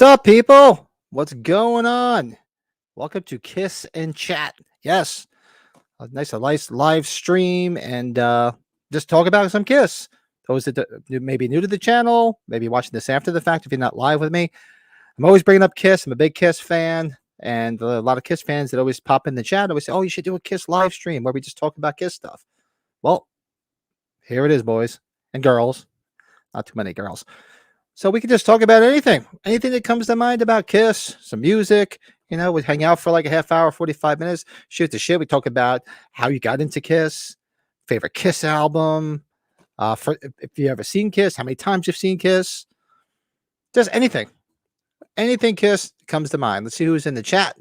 What's up, people? What's going on? Welcome to Kiss and Chat. Yes, a nice live stream and just talk about some Kiss. Those that may be new to the channel, maybe watching this after the fact if you're not live with me. I'm always bringing up Kiss. I'm a big Kiss fan, and a lot of Kiss fans that always pop in the chat always say, "Oh, you should do a Kiss live stream where we just talk about Kiss stuff." Well, here it is, boys and girls. Not too many girls. So we can just talk about anything that comes to mind about Kiss, some music. We hang out for like a half hour, 45 minutes, shoot the shit. We talk about how you got into Kiss, favorite Kiss album, if you ever seen Kiss, how many times you've seen Kiss, just anything Kiss comes to mind. Let's see who's in the chat.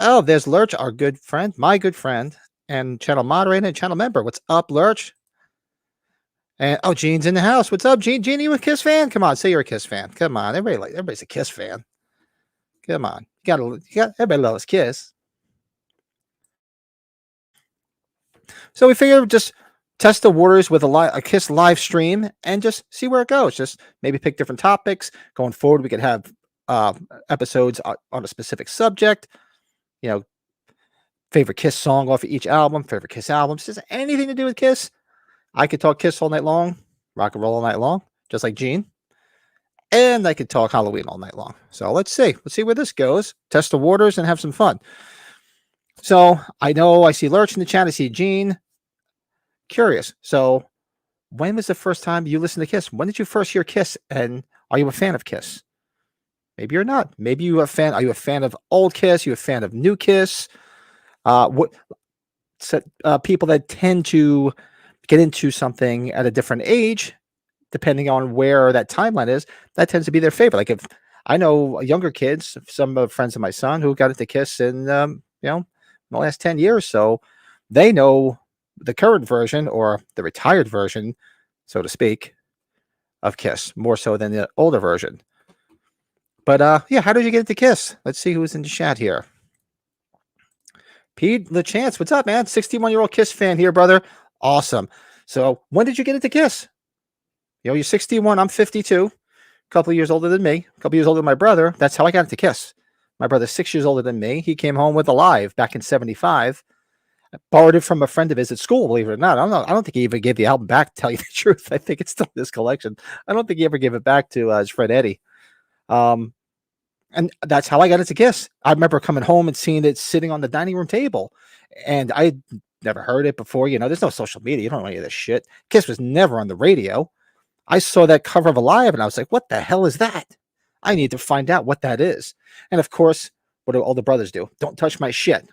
Oh, there's Lurch, our good friend, my good friend, and channel moderator and channel member. What's up, Lurch? And Gene's in the house. What's up, Gene? Gene, you a Kiss fan? Come on, say you're a Kiss fan. Come on, everybody's a Kiss fan. Come on, everybody loves Kiss. So we figured just test the waters with a Kiss live stream and just see where it goes. Just maybe pick different topics going forward. We could have episodes on a specific subject. Favorite Kiss song off of each album. Favorite Kiss albums. Just anything to do with Kiss. I could talk Kiss all night long, rock and roll all night long, just like Gene. And I could talk Halloween all night long. So let's see. Let's see where this goes. Test the waters and have some fun. So I know I see Lurch in the chat. I see Gene. Curious. So when was the first time you listened to Kiss? When did you first hear Kiss? And are you a fan of Kiss? Maybe you're not. Maybe you're a fan. Are you a fan of old Kiss? Are you a fan of new Kiss? People that tend to get into something at a different age, depending on where that timeline is, that tends to be their favorite. Like if I know younger kids, some friends of my son who got into Kiss in in the last 10 years, so they know the current version or the retired version, so to speak, of Kiss more so than the older version. But how did you get into Kiss? Let's see who's in the chat here. Pete LeChance, what's up, man? 61-year-old Kiss fan here, brother. Awesome. So when did you get into Kiss? You're 61. I'm 52. A couple of years older than me. A couple of years older than my brother. That's how I got into Kiss. My brother's 6 years older than me. He came home with Alive back in 75. I borrowed it from a friend of his at school, believe it or not. I don't think he even gave the album back, to tell you the truth. I think it's still in his collection. I don't think he ever gave it back to his friend Eddie. And that's how I got into Kiss. I remember coming home and seeing it sitting on the dining room table. And I never heard it before. There's no social media. You don't know any of this shit. Kiss was never on the radio. I saw that cover of Alive and I was like, what the hell is that? I need to find out what that is. And of course, what do all the brothers do? Don't touch my shit.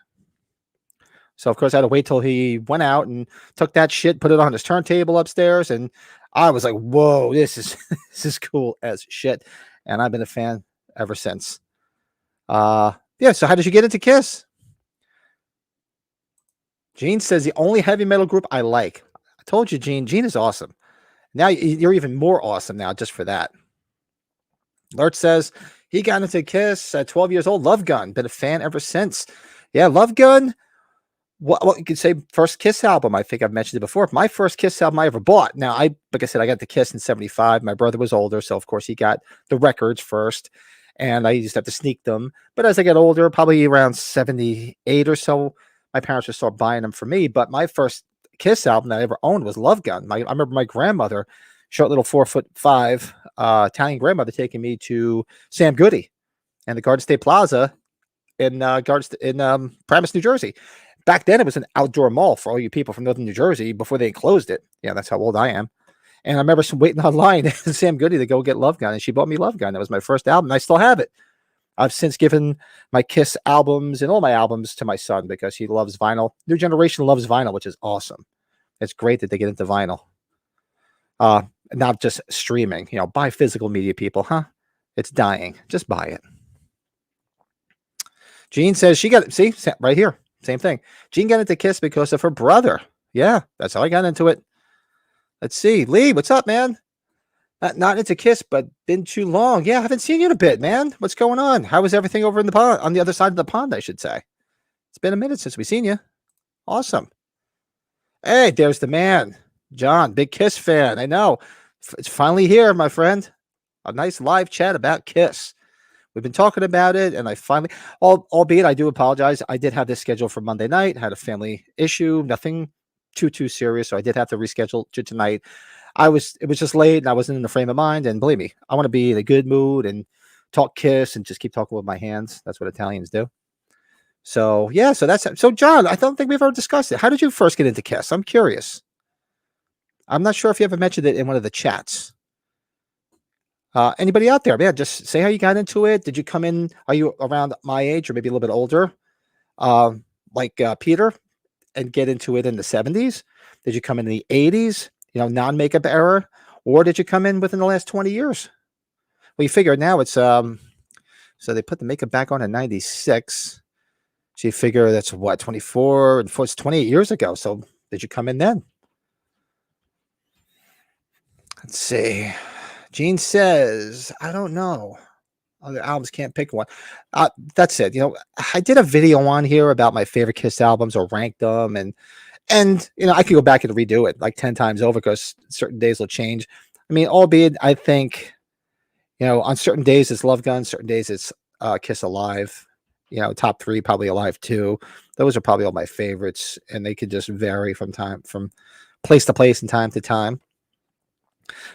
So of course I had to wait till he went out and took that shit, put it on his turntable upstairs. And I was like, whoa, this is cool as shit. And I've been a fan ever since. So how did you get into Kiss? Gene says the only heavy metal group I like. I told you, Gene. Gene is awesome. Now you're even more awesome now just for that. Lurch says he got into Kiss at 12 years old. Love Gun. Been a fan ever since. Yeah, Love Gun. What you could say first Kiss album. I think I've mentioned it before. My first Kiss album I ever bought. Now, like I said, I got the Kiss in 75. My brother was older, so of course he got the records first. And I used to have to sneak them. But as I get older, probably around 78 or so, my parents would start buying them for me. But my first Kiss album that I ever owned was Love Gun. I remember my grandmother, short little 4'5" Italian grandmother, taking me to Sam Goody and the Garden State Plaza in Paramus, New Jersey. Back then, it was an outdoor mall for all you people from Northern New Jersey before they closed it. Yeah, that's how old I am. And I remember waiting online in Sam Goody to go get Love Gun, and she bought me Love Gun. That was my first album, and I still have it. I've since given my Kiss albums and all my albums to my son because he loves vinyl. New generation loves vinyl, which is awesome. It's great that they get into vinyl. Not just streaming. Buy physical media, people, huh? It's dying. Just buy it. Jean says she got it. See, right here. Same thing. Jean got into Kiss because of her brother. Yeah, that's how I got into it. Let's see. Lee, what's up, man? Not into Kiss, but been too long. Yeah, I haven't seen you in a bit, man. What's going on? How is everything over in the pond, on the other side of the pond, I should say? It's been a minute since we've seen you. Awesome. Hey, there's the man. John, big Kiss fan. I know. It's finally here, my friend. A nice live chat about Kiss. we've been talking about it, and I finally, albeit I do apologize, I did have this scheduled for Monday night, had a family issue, nothing too serious, so I did have to reschedule to tonight. It was just late, and I wasn't in the frame of mind, and believe me, I want to be in a good mood and talk Kiss and just keep talking with my hands. That's what Italians do. So yeah, so John, I don't think we've ever discussed it. How did you first get into Kiss? I'm curious. I'm not sure if you ever mentioned it in one of the chats. Anybody out there, man, just say how you got into it. Did you come in? Are you around my age or maybe a little bit older, like Peter, and get into it in the 70s? Did you come in the 80s, non-makeup era, or did you come in within the last 20 years? Well, you figure now it's so they put the makeup back on in 96. So you figure that's what, 24 and it's 28 years ago. So did you come in then? Let's see. Gene says, I don't know. Other albums, can't pick one. That's it. I did a video on here about my favorite Kiss albums or ranked them, and I could go back and redo it like 10 times over because certain days will change. I mean, albeit I think, on certain days it's Love Gun, certain days it's Kiss Alive. Top 3 probably Alive 2. Those are probably all my favorites, and they could just vary from place to place and time to time.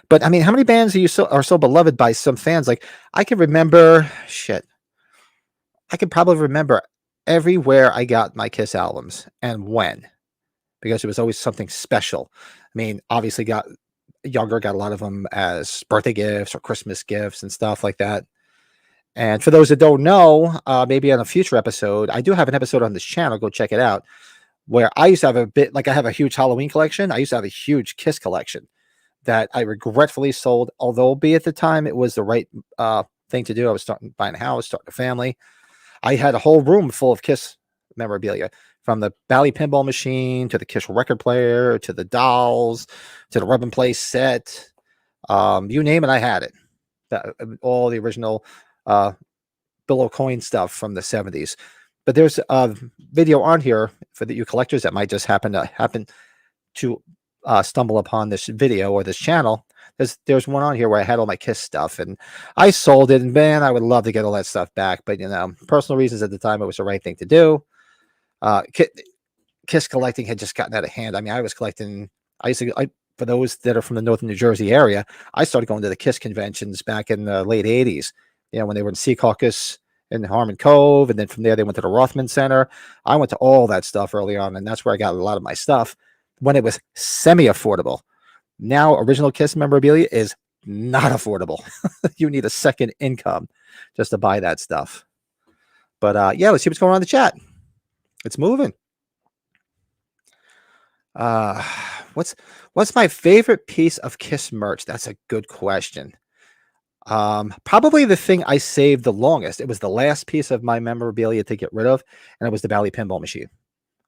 But I mean, how many bands are so beloved by some fans? Like I can remember, I can probably remember everywhere I got my Kiss albums and when, because it was always something special. I mean, obviously got a lot of them as birthday gifts or Christmas gifts and stuff like that. And for those that don't know, maybe on a future episode, I do have an episode on this channel. Go check it out. Where I used to have I have a huge Halloween collection. I used to have a huge Kiss collection that I regretfully sold, although at the time it was the right thing to do. I was buying a house, starting a family. I had a whole room full of Kiss memorabilia, from the Bally pinball machine to the Kiss record player to the dolls to the rub and play set. You name it, I had it. All the original Bill O'Coin stuff from the 70s. But there's a video on here for you collectors that might just happen to stumble upon this video or this channel. There's one on here where I had all my Kiss stuff and I sold it, and man, I would love to get all that stuff back, but personal reasons at the time, it was the right thing to do. Kiss collecting had just gotten out of hand. I mean, I used to, for those that are from the northern New Jersey area, I started going to the Kiss conventions back in the late 80s, when they were in Sea Caucus in Harmon Cove, and then from there they went to the Rothman Center. I went to all that stuff early on, and that's where I got a lot of my stuff when it was semi-affordable. Now, original Kiss memorabilia is not affordable. You need a second income just to buy that stuff. But yeah, let's see what's going on in the chat. It's moving. What's my favorite piece of Kiss merch? That's a good question. Probably the thing I saved the longest. It was the last piece of my memorabilia to get rid of, and it was the Bally pinball machine.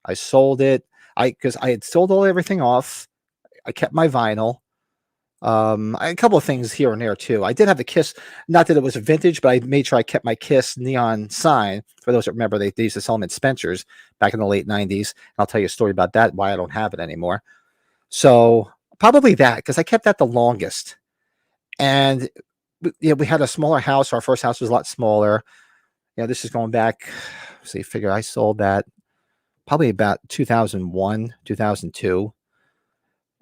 I sold it. Because I had sold everything off. I kept my vinyl. A couple of things here and there too. I did have the Kiss, not that it was a vintage, but I made sure I kept my Kiss neon sign. For those that remember, they used to sell them at Spencer's back in the late 90s. I'll tell you a story about that, why I don't have it anymore. So probably that, because I kept that the longest. And we had a smaller house. Our first house was a lot smaller. This is going back, so you figure I sold that probably about 2001, 2002.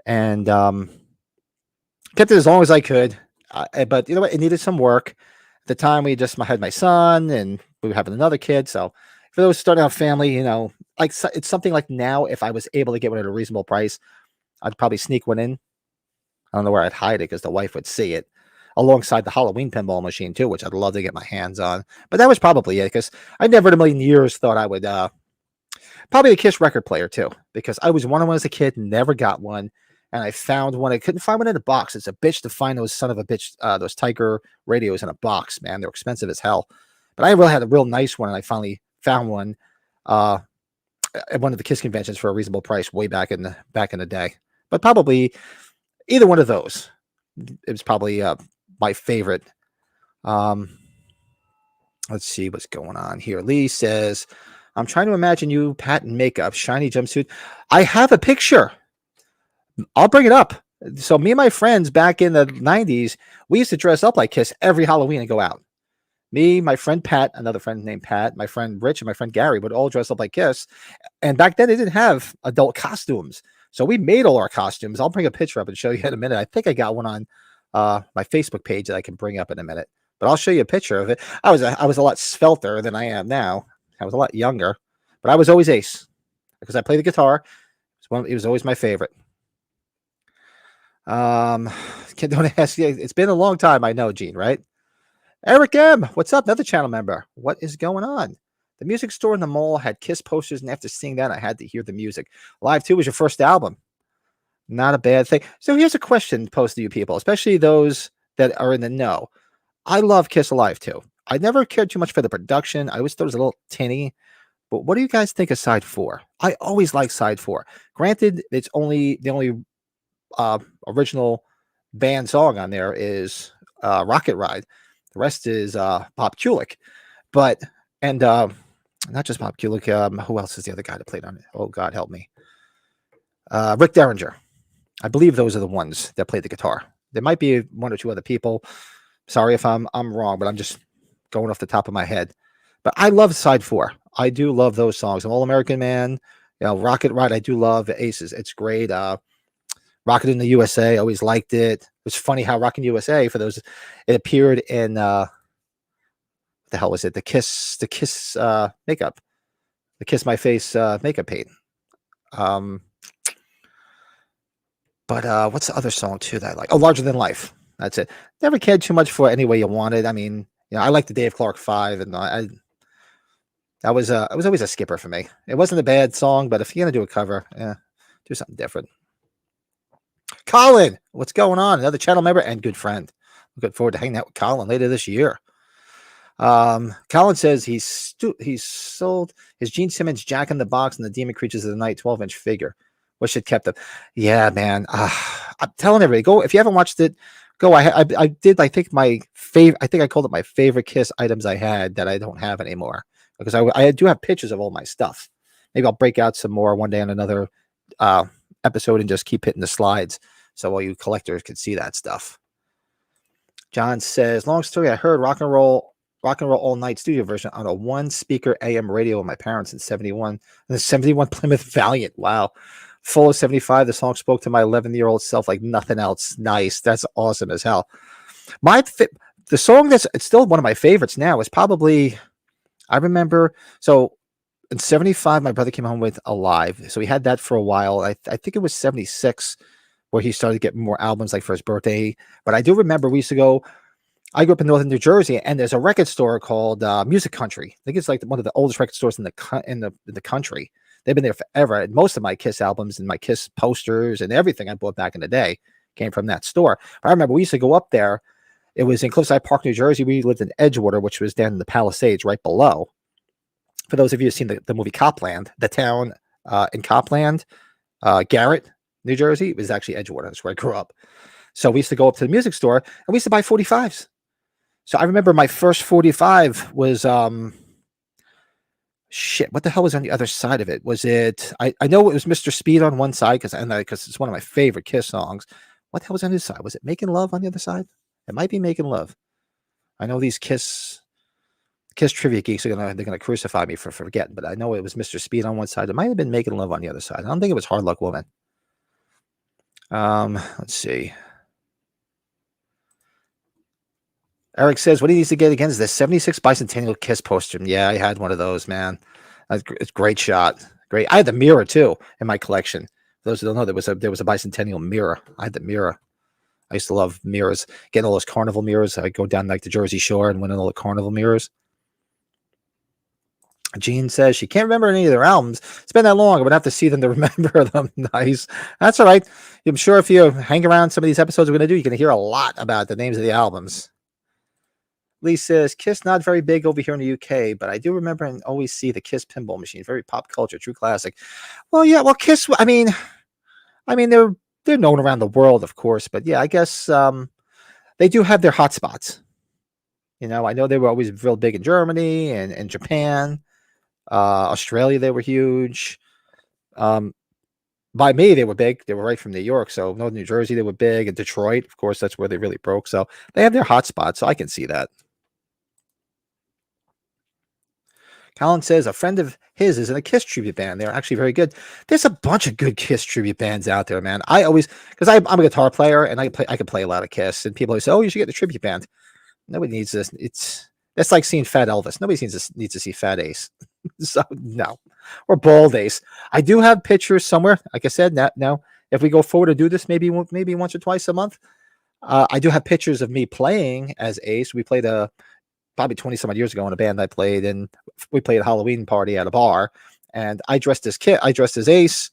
And kept it as long as I could. But you know what? It needed some work. At the time, we just had my son, and we were having another kid. So for those starting out family, like it's something like now, if I was able to get one at a reasonable price, I'd probably sneak one in. I don't know where I'd hide it because the wife would see it, alongside the Halloween pinball machine too, which I'd love to get my hands on. But that was probably it, because I never in a million years thought I would probably a Kiss record player too, because I was wanting one as a kid, never got one, and I found one. I couldn't find one in a box. It's a bitch to find those those Tiger radios in a box, man. They're expensive as hell. But I really had a real nice one, and I finally found one at one of the Kiss conventions for a reasonable price way back in the day. But probably either one of those. It was probably my favorite. Let's see what's going on here. Lee says, I'm trying to imagine you, patent makeup, shiny jumpsuit. I have a picture. I'll bring it up. So me and my friends back in the 90s, we used to dress up like Kiss every Halloween and go out. Me, my friend Pat, another friend named Pat, my friend Rich, and my friend Gary would all dress up like Kiss. And back then, they didn't have adult costumes, so we made all our costumes. I'll bring a picture up and show you in a minute. I think I got one on my Facebook page that I can bring up in a minute, but I'll show you a picture of it. I was a lot svelter than I am now. I was a lot younger, but I was always Ace because I played the guitar. It was always my favorite. Don't ask you. It's been a long time. I know, Gene, right? Eric M, what's up? Another channel member. What is going on? The music store in the mall had Kiss posters, and after seeing that, I had to hear the music. Live 2 was your first album. Not a bad thing. So here's a question posed to you people, especially those that are in the know. I love Kiss Alive 2. I never cared too much for the production. I always thought it was a little tinny. But what do you guys think of side 4? I always like side 4. Granted, it's only the only original band song on there is Rocket Ride. The rest is Bob Kulick. But, and not just Bob Kulick, who else is the other guy that played on it? Oh, God, help me. Rick Derringer. I believe those are the ones that played the guitar. There might be one or two other people. Sorry if I'm wrong, but I'm just going off the top of my head. But I love side 4. I do love those songs. All American Man, Rocket Ride. I do love Aces. It's great. Rocket in the USA. Always liked it. It was funny how Rockin' USA, for those, it appeared in what the hell was it? The Kiss makeup, the Kiss My Face makeup paint. But what's the other song too that I like? Oh, Larger Than Life. That's it. Never cared too much for Any Way You Want It. I mean, I like the Dave Clark 5, and it was always a skipper for me. It wasn't a bad song, but if you're gonna do a cover, do something different. Colin, what's going on? Another channel member and good friend. Looking forward to hanging out with Colin later this year. Colin says he's sold his Gene Simmons Jack in the Box and the Demon Creatures of the Night 12-inch figure. Wish it kept them. Yeah, man. I'm telling everybody, go if you haven't watched it. Go. I did. I think my favorite. I think I called it my favorite Kiss items I had that I don't have anymore, because I do have pictures of all my stuff. Maybe I'll break out some more one day on another episode and just keep hitting the slides so all you collectors can see that stuff. John says, long story. I heard rock and roll all night studio version on a 1-speaker AM radio with my parents in 71. The 71 Plymouth Valiant. Wow. Full of 75. The song spoke to my 11-year-old self like nothing else. Nice. That's awesome as hell. The song that's it's still one of my favorites now is probably, I remember, so in 75, my brother came home with Alive. So he had that for a while. I think it was 76 where he started getting more albums like for his birthday. But I do remember we used to go, I grew up in northern New Jersey, and there's a record store called Music Country. I think it's like one of the oldest record stores in the country. They've been there forever. And most of my Kiss albums and my Kiss posters and everything I bought back in the day came from that store. But I remember we used to go up there. It was in Cliffside Park, New Jersey. We lived in Edgewater, which was down in the Palisades right below. For those of you who've seen the movie Copland, the town in Copland, Garrett, New Jersey, it was actually Edgewater. That's where I grew up. So we used to go up to the music store, and we used to buy 45s. So I remember my first 45 was shit. What the hell was on the other side of it? Was it? I know it was Mr. Speed on one side because it's one of my favorite Kiss songs. What the hell was on the other side? Was it Making Love on the other side? It might be Making Love. I know these Kiss trivia geeks they're gonna crucify me for forgetting, but I know it was Mr. Speed on one side. It might have been Making Love on the other side. I don't think it was Hard Luck Woman. Let's see. Eric says, what he needs to get again is the 76 bicentennial Kiss poster. Yeah, I had one of those, man. It's a great shot. Great. I had the mirror too in my collection. For those who don't know, there was a bicentennial mirror. I had the mirror. I used to love mirrors. Getting all those carnival mirrors. I'd go down like the Jersey Shore and win all the carnival mirrors. Jean says she can't remember any of their albums. It's been that long. I would have to see them to remember them. Nice. That's all right. I'm sure if you hang around some of these episodes we're going to do, you're going to hear a lot about the names of the albums. Lee says, Kiss not very big over here in the UK, but I do remember and always see the Kiss pinball machine. Very pop culture, true classic. Well, yeah, well, Kiss, I mean, they're known around the world, of course, but yeah, I guess they do have their hot spots. I know they were always real big in Germany and Japan. Australia, they were huge. By me, they were big. They were right from New York, so Northern New Jersey, they were big. And Detroit, of course, that's where they really broke. So they have their hot spots, so I can see that. Colin says a friend of his is in a Kiss tribute band. They're actually very good. There's a bunch of good Kiss tribute bands out there, man. I always, because I'm a guitar player and I can play a lot of Kiss, and people always say, "Oh, you should get the tribute band." Nobody needs this. That's like seeing Fat Elvis. Nobody needs to see Fat Ace. So no, or Bald Ace. I do have pictures somewhere. Like I said, now if we go forward to do this, maybe once or twice a month, I do have pictures of me playing as Ace. We played probably 20 some odd years ago in a band I played, and we played a Halloween party at a bar, and I dressed as Ace,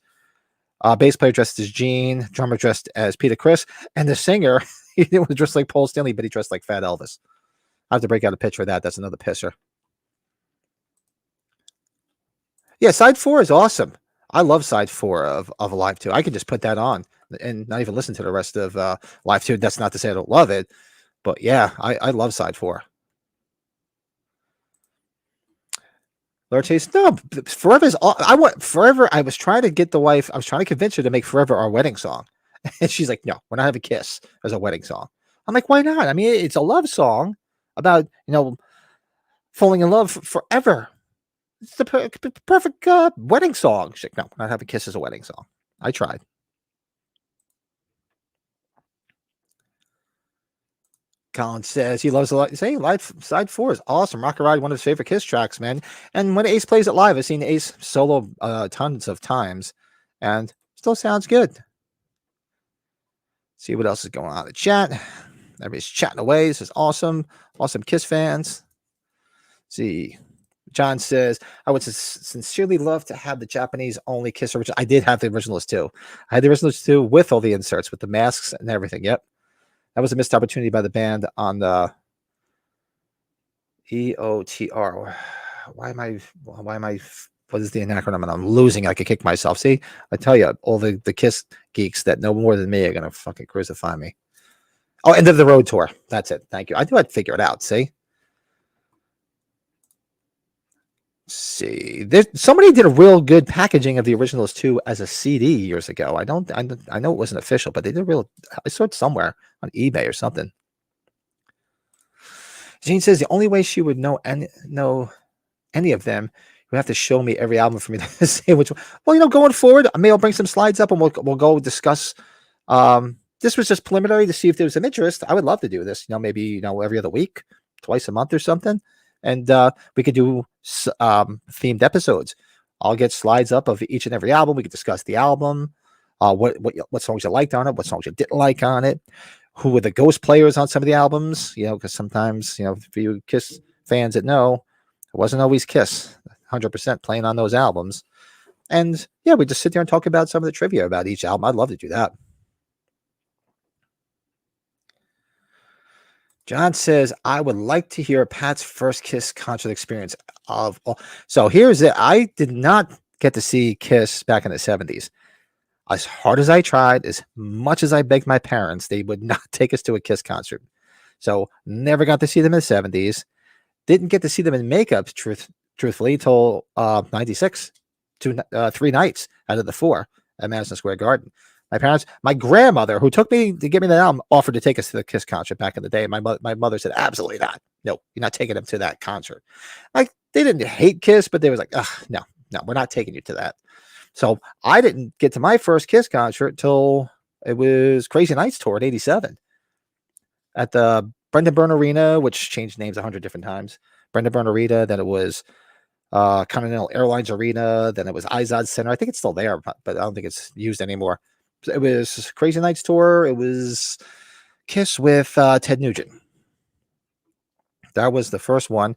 bass player dressed as Gene, drummer dressed as Peter Criss, and the singer, he was dressed like Paul Stanley, but he dressed like Fat Elvis. I have to break out a picture of that. That's another pisser. Yeah, side 4 is awesome. I love side 4 of Live 2. I can just put that on and not even listen to the rest of Live 2. That's not to say I don't love it, but yeah, I love side 4. Lord Chase, no, Forever's. I want Forever. I was trying to get the wife. I was trying to convince her to make Forever our wedding song, and she's like, "No, we're not having Kiss as a wedding song." I'm like, "Why not? I mean, it's a love song about falling in love forever. It's the perfect wedding song." She's like, "No, we're not having Kiss as a wedding song." I tried. Colin says he loves a lot. Saying live side 4 is awesome. Rock and Ride, one of his favorite Kiss tracks, man. And when Ace plays it live, I've seen Ace solo tons of times, and still sounds good. See what else is going on in the chat. Everybody's chatting away. This is awesome. Awesome Kiss fans. See, John says, I would sincerely love to have the Japanese only Kiss original. I did have the originals too. I had the originals too with all the inserts, with the masks and everything. Yep. That was a missed opportunity by the band on the EOTR. Why am I, what is the acronym? And I'm losing. I could kick myself. See, I tell you, all the Kiss geeks that know more than me are going to fucking crucify me. Oh, End of the Road tour. That's it. Thank you. I knew I'd figure it out. See? Somebody did a real good packaging of the originals too as a CD years ago. I know it wasn't official, but they did I saw it somewhere on eBay or something. Jean says the only way she would know any of them, you have to show me every album for me to say which one. Well, going forward, I'll bring some slides up and we'll go discuss. This was just preliminary to see if there was some interest. I would love to do this. Maybe every other week, twice a month or something. And we could do themed episodes. I'll get slides up of each and every album. We could discuss the album, what songs you liked on it, what songs you didn't like on it, who were the ghost players on some of the albums. Because sometimes, for you Kiss fans that know, it wasn't always Kiss 100% playing on those albums. And yeah, we just sit there and talk about some of the trivia about each album. I'd love to do that. John says, I would like to hear Pat's first Kiss concert experience of all. So here's it. I did not get to see Kiss back in the 70s. As hard as I tried, as much as I begged my parents, they would not take us to a Kiss concert. So never got to see them in the 70s. Didn't get to see them in makeup, truthfully, till 96. 3 nights out of the 4 at Madison Square Garden. My grandmother, who took me to get me that album, offered to take us to the Kiss concert back in the day. My mother said, absolutely not. No, you're not taking them to that concert. They didn't hate Kiss, but they was like, no, we're not taking you to that. So I didn't get to my first Kiss concert till it was Crazy Nights tour in 87 at the Brendan Byrne Arena, which changed names 100 different times. Brendan Byrne Arena, then it was Continental Airlines Arena, then it was Izod Center. I think it's still there, but I don't think it's used anymore. It was Crazy Nights tour. It was Kiss with Ted Nugent. That was the first one.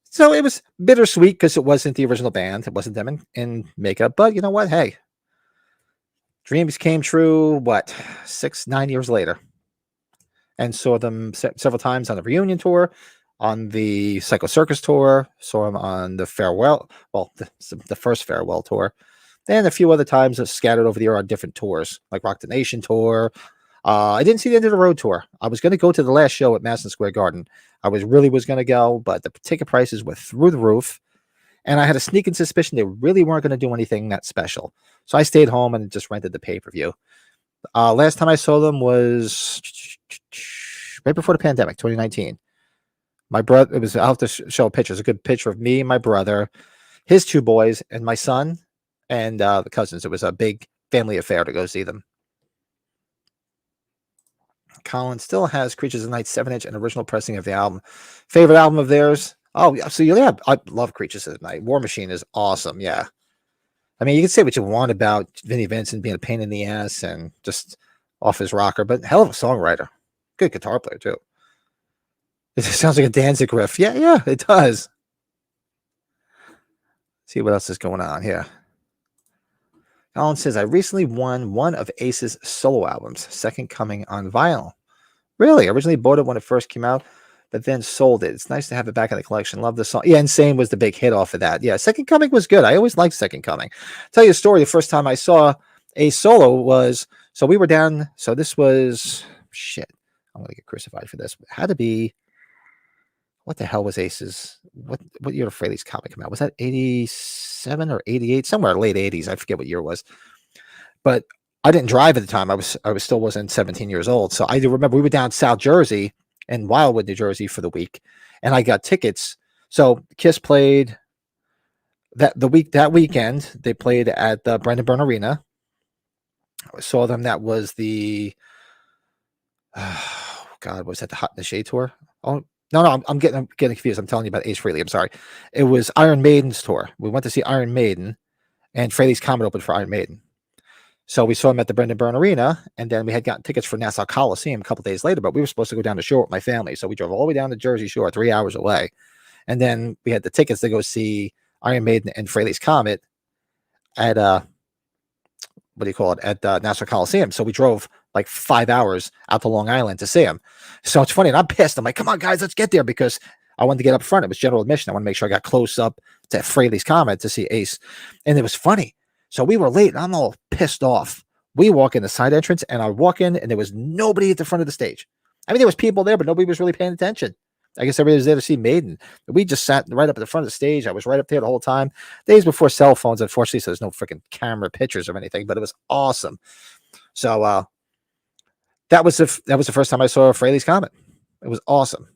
So it was bittersweet because it wasn't the original band. It wasn't them in makeup. But you know what? Hey, dreams came true, 9 years later. And saw them several times on the reunion tour, on the Psycho Circus tour, saw them on the farewell, the first farewell tour. And a few other times scattered over the year on different tours, like Rock the Nation tour. I didn't see the End of the Road tour. I was going to go to the last show at Madison Square Garden. I was going to go, but the ticket prices were through the roof. And I had a sneaking suspicion they really weren't going to do anything that special. So I stayed home and just rented the pay-per-view. Last time I saw them was right before the pandemic, 2019. My brother, it was, I'll have to show a picture. It's a good picture of me, my brother, his two boys, and my son, and the cousins. It was a big family affair to go see them. Colin still has Creatures of the Night 7-inch and original pressing of the album. Favorite album of theirs? Oh, yeah. So yeah, I love Creatures of the Night. War Machine is awesome. Yeah. I mean, you can say what you want about Vinnie Vincent being a pain in the ass and just off his rocker, but hell of a songwriter. Good guitar player, too. It sounds like a Danzig riff. Yeah, it does. See what else is going on here. Colin says, I recently won one of Ace's solo albums, Second Coming on vinyl. Really? I originally bought it when it first came out, but then sold it. It's nice to have it back in the collection. Love the song. Yeah, Insane was the big hit off of that. Yeah, Second Coming was good. I always liked Second Coming. Tell you a story. The first time I saw a solo was, so we were down, so this was, shit, I'm going to get crucified for this. It had to be, what the hell was Ace's, what year did Fraley's comic come out? Was that 87 or 88? Somewhere late 80s. I forget what year it was. But I didn't drive at the time. I still wasn't 17 years old. So I do remember we were down South Jersey in Wildwood, New Jersey for the week, and I got tickets. So Kiss played that weekend. They played at the Brendan Byrne Arena. I saw them. That was the was that the Hot in the Shade tour? Oh no, I'm getting confused. I'm telling you about Ace Frehley. I'm sorry. It was Iron Maiden's tour. We went to see Iron Maiden, and Frehley's Comet opened for Iron Maiden. So we saw him at the Brendan Byrne Arena, and then we had gotten tickets for Nassau Coliseum a couple days later, but we were supposed to go down the shore with my family. So we drove all the way down to Jersey Shore, 3 hours away. And then we had the tickets to go see Iron Maiden and Frehley's Comet at, at Nassau Coliseum. So we drove like 5 hours out to Long Island to see him. So it's funny, and I'm pissed. I'm like, come on, guys, let's get there, because I wanted to get up front. It was general admission. I want to make sure I got close up to Frehley's Comet to see Ace. And it was funny. So we were late, and I'm all pissed off. We walk in the side entrance, and I walk in, and there was nobody at the front of the stage. I mean, there was people there, but nobody was really paying attention. I guess everybody was there to see Maiden. We just sat right up at the front of the stage. I was right up there the whole time. Days before cell phones, unfortunately, so there's no freaking camera pictures or anything, but it was awesome. So that was the first time I saw Frehley's Comet. It was awesome.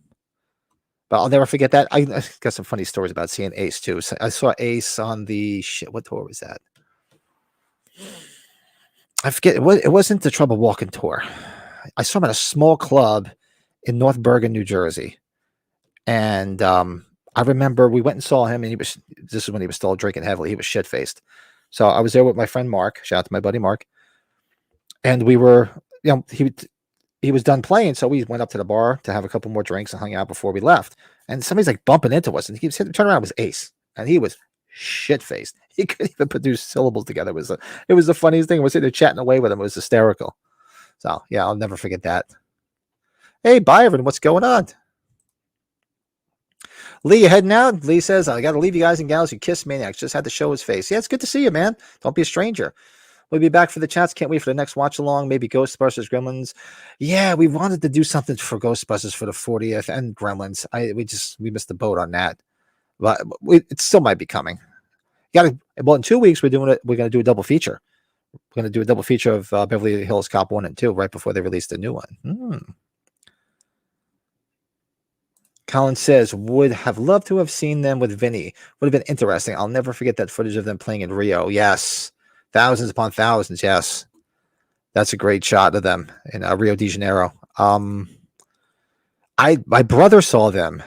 But I'll never forget that. I got some funny stories about seeing Ace, too. So I saw Ace on the, what tour was that? I forget. It wasn't the Trouble Walking tour. I saw him at a small club in North Bergen, New Jersey. And I remember we went and saw him, and this is when he was still drinking heavily. He was shit-faced. So I was there with my friend Mark. Shout out to my buddy Mark. And we were, he was done playing, so we went up to the bar to have a couple more drinks and hung out before we left. And somebody's like bumping into us, and he turned around, it was Ace. And he was shit-faced. He couldn't even produce syllables together. It was the funniest thing. I was sitting there chatting away with him. It was hysterical. So yeah, I'll never forget that. Hey, Byron, what's going on? Lee, you heading out? Lee says, I got to leave you guys and gals. You Kiss Maniacs. Just had to show his face. Yeah, it's good to see you, man. Don't be a stranger. We'll be back for the chats. Can't wait for the next watch along. Maybe Ghostbusters, Gremlins. Yeah, we wanted to do something for Ghostbusters for the 40th and Gremlins. We missed the boat on that. But it still might be coming. Well, in 2 weeks, we're going to do a double feature. We're going to do a double feature of Beverly Hills Cop 1 and 2 right before they release the new one. Colin says, would have loved to have seen them with Vinny. Would have been interesting. I'll never forget that footage of them playing in Rio. Yes. Thousands upon thousands. Yes. That's a great shot of them in Rio de Janeiro. My brother saw them.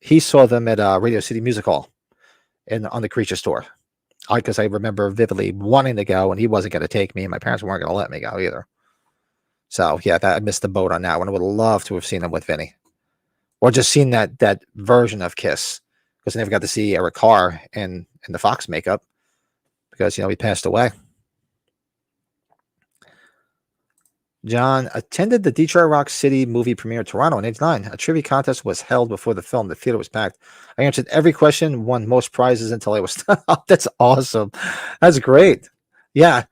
He saw them at Radio City Music Hall on the Creature Store. Because I remember vividly wanting to go, and he wasn't going to take me, and my parents weren't going to let me go either. So, yeah, I missed the boat on that one. I would have loved to have seen them with Vinny. Or just seen that version of Kiss, because I never got to see Eric Carr in the Fox makeup, because, he passed away. John attended the Detroit Rock City movie premiere in Toronto in '89. A trivia contest was held before the film. The theater was packed. I answered every question, won most prizes until I was. That's awesome. That's great. Yeah,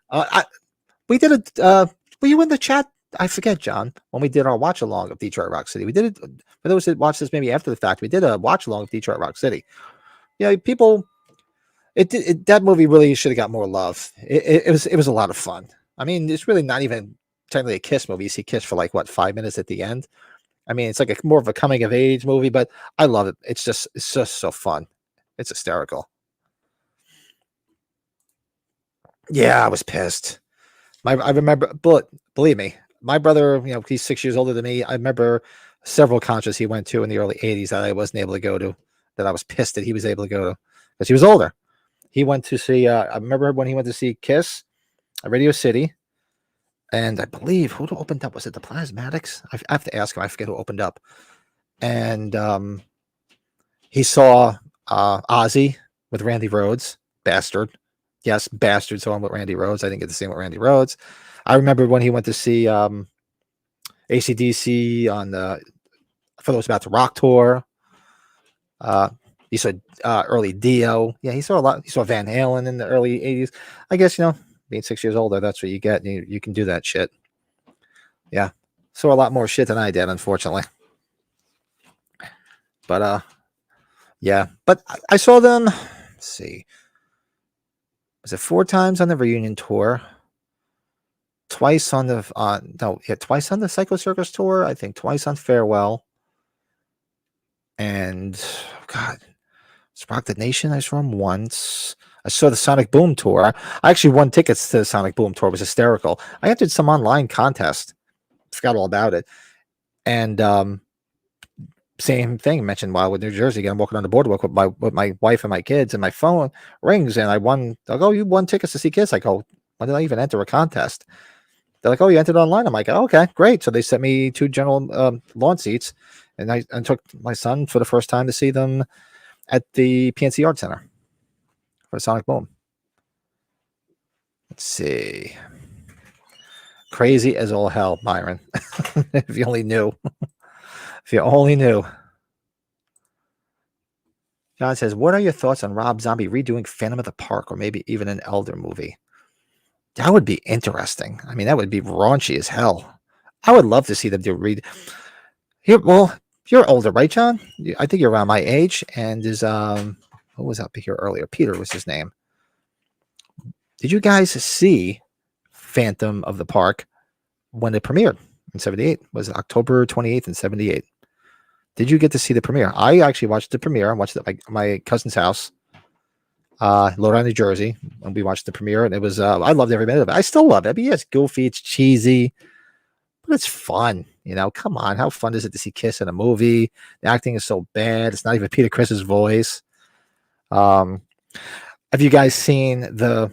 we did it. Were you in the chat? I forget, John. When we did our watch along of Detroit Rock City, we did it. For those that watched this maybe after the fact, we did a watch along of Detroit Rock City. People. That movie really should have got more love. It was a lot of fun. I mean, it's really not even technically a Kiss movie. You see Kiss for 5 minutes at the end, I mean, it's like a more of a coming of age movie, but I love it. It's just so fun. It's hysterical. Yeah, I was pissed. I remember, but believe me, my brother, he's 6 years older than me. I remember several concerts he went to in the early '80s that I wasn't able to go to. That I was pissed that he was able to go to because he was older. He went to see. I remember when he went to see Kiss at Radio City, and I believe who opened up, was it the Plasmatics? I have to ask him. I forget who opened up. And he saw Ozzy with Randy Rhoads. Bastard. Yes, bastard. Saw him with Randy Rhoads. I didn't get to see him with Randy Rhoads. I remember when he went to see AC/DC on the For Those About to Rock tour. He saw early Dio. Yeah, he saw a lot. He saw Van Halen in the early '80s. I guess, being 6 years older, that's what you get. You can do that shit. Yeah. Saw a lot more shit than I did, unfortunately. But yeah. But I saw them, let's see. Was it 4 times on the reunion tour? Twice on the twice on the Psycho Circus tour. I think twice on Farewell. And God, Rock the Nation, I saw him once. I saw the Sonic Boom tour. I actually won tickets to the Sonic Boom tour. It was hysterical. I entered some online contest. Forgot all about it. And same thing mentioned while with New Jersey. Again, I'm walking on the boardwalk with my wife and my kids, and my phone rings, and I won. They'll go, "You won tickets to see Kiss." I go, "Why did I even enter a contest?" They're like, "Oh, you entered online." I'm like, "Oh, okay, great." So they sent me 2 general lawn seats, and I took my son for the first time to see them at the PNC Art Center for Sonic Boom. Let's see. Crazy as all hell, Byron. If you only knew. If you only knew. John says, what are your thoughts on Rob Zombie redoing Phantom of the Park or maybe even an Elder movie? That would be interesting. I mean, that would be raunchy as hell. I would love to see them do read. Here, well, you're older, right, John? I think you're around my age. And is who was up here earlier? Peter was his name. Did you guys see Phantom of the Park when it premiered in '78? Was it October 28th in '78? Did you get to see the premiere? I actually watched the premiere. I watched it at my cousin's house, Long Island, New Jersey, and we watched the premiere. And it was, I loved every minute of it. I still love it. I mean, it's goofy, it's cheesy, but it's fun. Come on, how fun is it to see Kiss in a movie? The acting is so bad. It's not even Peter Criss's voice. Have you guys seen the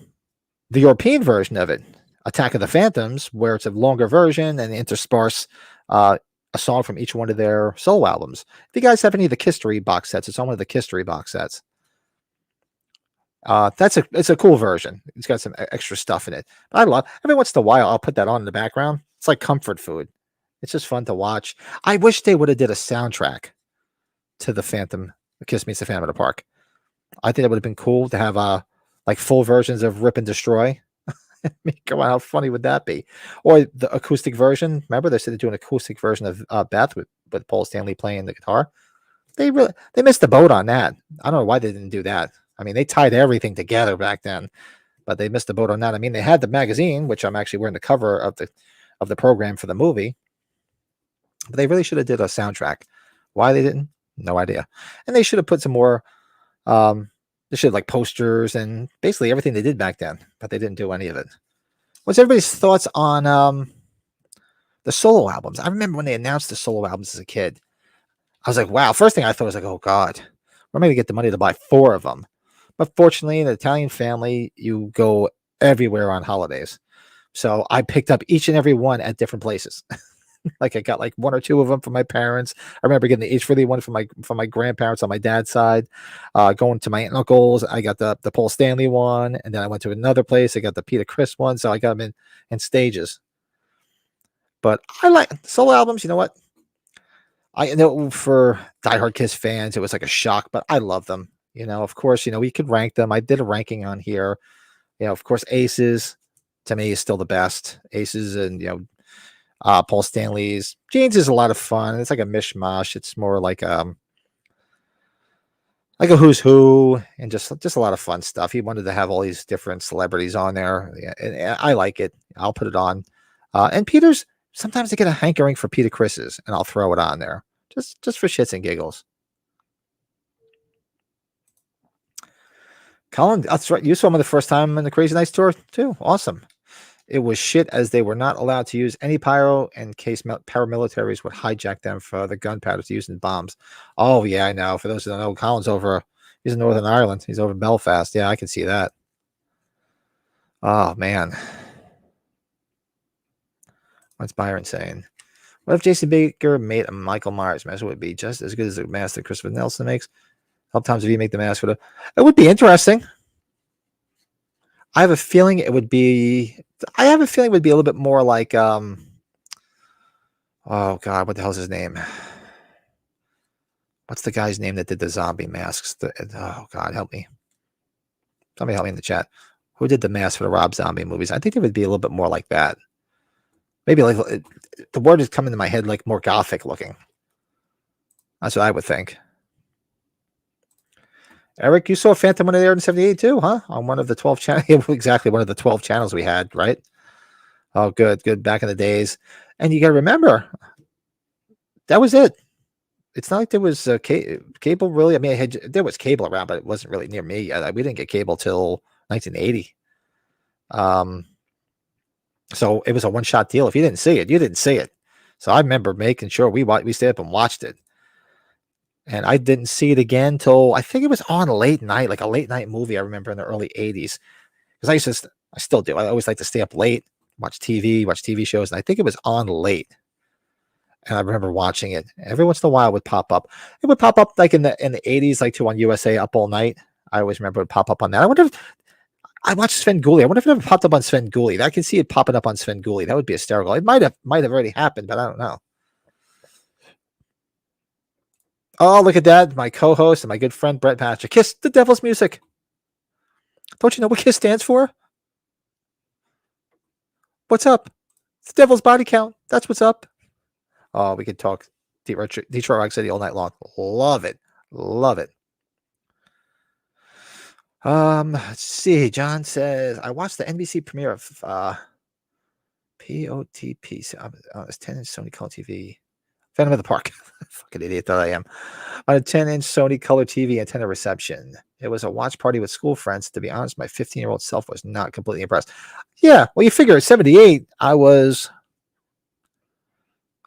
European version of it, Attack of the Phantoms, where it's a longer version and intersperse a song from each one of their solo albums? If you guys have any of the Kistery box sets, it's on one of the Kistery box sets. It's a cool version. It's got some extra stuff in it. But I love, every once in a while I'll put that on in the background. It's like comfort food. It's just fun to watch. I wish they would have did a soundtrack to the Phantom, Kiss Meets the Phantom of the Park. I think it would have been cool to have like full versions of Rip and Destroy. I mean, come on, how funny would that be? Or the acoustic version. Remember, they said they're doing an acoustic version of Beth with Paul Stanley playing the guitar. They missed the boat on that. I don't know why they didn't do that. I mean, they tied everything together back then, but they missed the boat on that. I mean, they had the magazine, which I'm actually wearing the cover of the program for the movie, but they really should have did a soundtrack. Why they didn't, no idea. And they should have put some more. They should have like posters and basically everything they did back then, but they didn't do any of it. What's everybody's thoughts on the solo albums? I remember when they announced the solo albums as a kid. I was like, wow. First thing I thought was like, oh God, where am I going to get the money to buy 4 of them? But fortunately, in the Italian family, you go everywhere on holidays. So I picked up each and every one at different places. Like I got like 1 or 2 of them from my parents. I remember getting the H40 one from my grandparents on my dad's side. Going to my aunt and uncles, I got the Paul Stanley one, and then I went to another place. I got the Peter Criss one, so I got them in stages. But I like solo albums. You know what? I know for diehard Kiss fans, it was like a shock, but I love them. Of course, we could rank them. I did a ranking on here. Of course, Aces to me is still the best. Aces and Paul Stanley's. Jeans is a lot of fun. It's like a mishmash. It's more like a who's who and just a lot of fun stuff. He wanted to have all these different celebrities on there, and I like it. I'll put it on. And Peter's Sometimes I get a hankering for Peter Chris's, and I'll throw it on there just for shits and giggles. Colin, that's right. You saw him the first time in the Crazy Nights tour too. Awesome. It was shit as they were not allowed to use any pyro in case paramilitaries would hijack them for the gunpowder to use in bombs. Oh yeah, I know. For those who don't know, Colin's over. He's in Northern Ireland. He's over in Belfast. Yeah, I can see that. Oh man. What's Byron saying? What if Jason Baker made a Michael Myers mask? Would it be just as good as the mask that Christopher Nelson makes? How times have you make the mask for the? It would be interesting. I have a feeling it would be. I have a feeling it would be a little bit more like. Oh God, what the hell's his name? What's the guy's name that did the zombie masks? Oh God, help me! Somebody help me in the chat. Who did the mask for the Rob Zombie movies? I think it would be a little bit more like that. Maybe like the word is coming to my head like more gothic looking. That's what I would think. Eric, you saw Phantom when it aired in '78 too, huh? On one of the 12 channels, exactly one of the 12 channels we had, right? Oh, good. Back in the days, and you got to remember that was it. It's not like there was cable really. I mean, there was cable around, but it wasn't really near me. We didn't get cable till 1980. So it was a one-shot deal. If you didn't see it, you didn't see it. So I remember making sure we stayed up and watched it. And I didn't see it again till I think it was on late night, like a late night movie. I remember in the early 80s. Because I still do. I always like to stay up late, watch TV shows. And I think it was on late. And I remember watching it. Every once in a while it would pop up. It would pop up like in the 80s, like too on USA Up All Night. I always remember it would pop up on that. I wonder if I watched Svengoolie. I wonder if it ever popped up on Svengoolie. I can see it popping up on Svengoolie. That would be hysterical. It might have already happened, but I don't know. Oh, look at that. My co-host and my good friend, Brett Patrick. Kiss the Devil's Music. Don't you know what KISS stands for? What's up? It's the Devil's Body Count. That's what's up. Oh, we could talk Detroit Rock City all night long. Love it. Let's see. John says, I watched the NBC premiere of POTP. It's 10-inch Sony Color TV. Phantom of the Park. Fucking idiot that I am. On a 10-inch Sony Color TV antenna reception. It was a watch party with school friends. To be honest, my 15-year-old self was not completely impressed. Yeah, well, you figure at 78, I was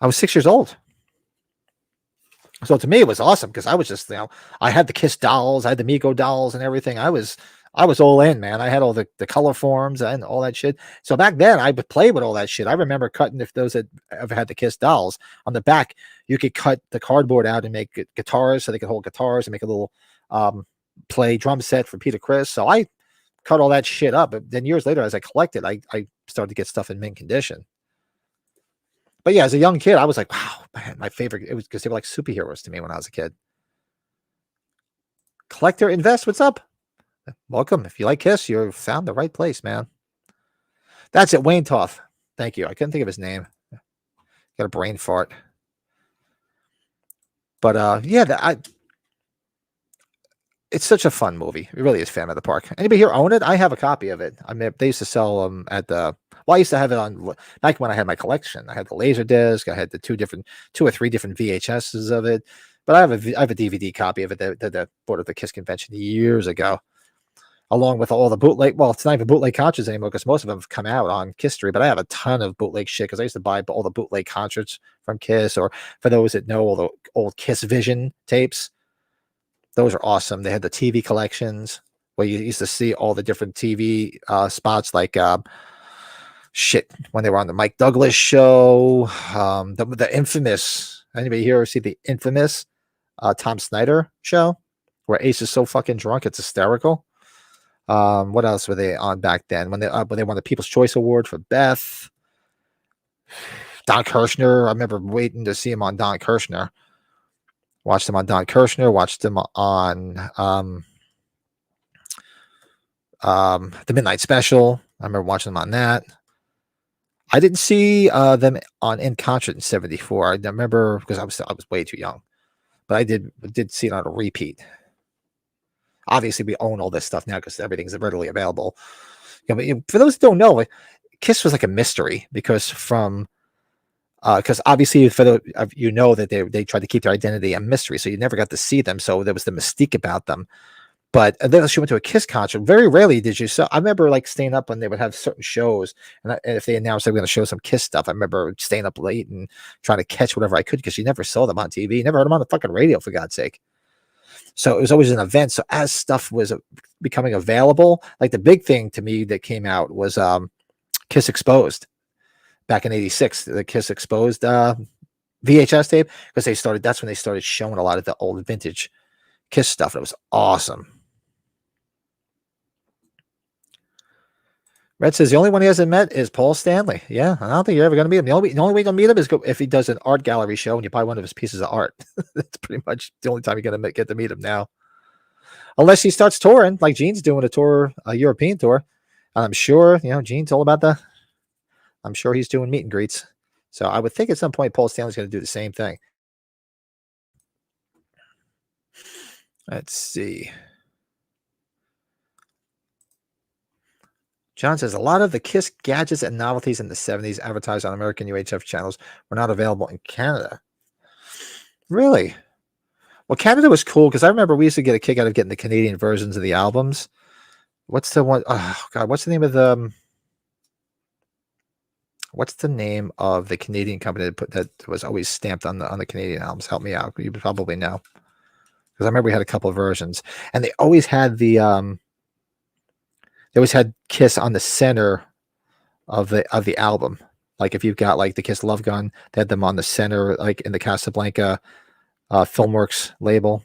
6 years old. So to me, it was awesome because I was just, I had the KISS dolls, I had the Mego dolls and everything. I was all in, man. I had all the color forms and all that shit. So back then, I would play with all that shit. I remember cutting, if those had ever had the KISS dolls, on the back, you could cut the cardboard out and make guitars so they could hold guitars and make a little play drum set for Peter Criss. So I cut all that shit up. But then years later, as I collected, I started to get stuff in mint condition. But yeah, as a young kid, I was like, wow, man, my favorite. It was because they were like superheroes to me when I was a kid. Collector Invest, what's up? Welcome. If you like KISS, you found the right place, man. That's it, Wayne Toth. Thank you. I couldn't think of his name. Got a brain fart. But yeah, it's such a fun movie. It really is Phantom of the Park. Anybody here own it? I have a copy of it. I mean, they used to sell them at the. Well, I used to have it on back when I had my collection. I had the laser disc. I had the two or three different VHSs of it. But I have a DVD copy of it that bought at the KISS convention years ago, along with all the bootleg. Well, it's not even bootleg concerts anymore because most of them have come out on KISS. But I have a ton of bootleg shit because I used to buy all the bootleg concerts from KISS, or for those that know, all the old KISS Vision tapes. Those are awesome. They had the TV collections where you used to see all the different TV spots, like when they were on the Mike Douglas show, the infamous. Anybody here see the infamous Tom Snyder show where Ace is so fucking drunk it's hysterical? What else were they on back then when they won the People's Choice Award for Beth? Don Kirshner. I remember waiting to see him on Don Kirshner. Watched him on Don Kirshner. Watched him on the Midnight Special. I remember watching them on that. I didn't see them on In Concert in '74. I remember because I was way too young, but I did see it on a repeat. Obviously, we own all this stuff now because everything's readily available. But for those who don't know, KISS was like a mystery because from Because obviously, for you know that they tried to keep their identity a mystery, so you never got to see them. So there was the mystique about them. But then she went to a Kiss concert. Very rarely did you. So I remember like staying up when they would have certain shows, and if they announced they were going to show some Kiss stuff, I remember staying up late and trying to catch whatever I could because you never saw them on TV, you never heard them on the fucking radio, for God's sake. So it was always an event. So as stuff was becoming available, like the big thing to me that came out was Kiss Exposed back in '86. The Kiss Exposed VHS tape, because that's when they started showing a lot of the old vintage Kiss stuff. It was awesome. Red says the only one he hasn't met is Paul Stanley. Yeah, I don't think you're ever going to meet him. The only way you're going to meet him is if he does an art gallery show and you buy one of his pieces of art. That's pretty much the only time you're going to get to meet him now. Unless he starts touring, like Gene's doing a European tour. And I'm sure, Gene's all about I'm sure he's doing meet and greets. So I would think at some point Paul Stanley's going to do the same thing. Let's see. John says a lot of the Kiss gadgets and novelties in the 70s advertised on American UHF channels were not available in Canada. Really? Well, Canada was cool because I remember we used to get a kick out of getting the Canadian versions of the albums. What's the one? Oh God, what's the name of what's the name of the Canadian company that was always stamped on the Canadian albums? Help me out. You probably know. Because I remember we had a couple of versions, and they always had they always had Kiss on the center of the album. Like if you've got like the Kiss Love Gun, they had them on the center, like in the Casablanca Filmworks label,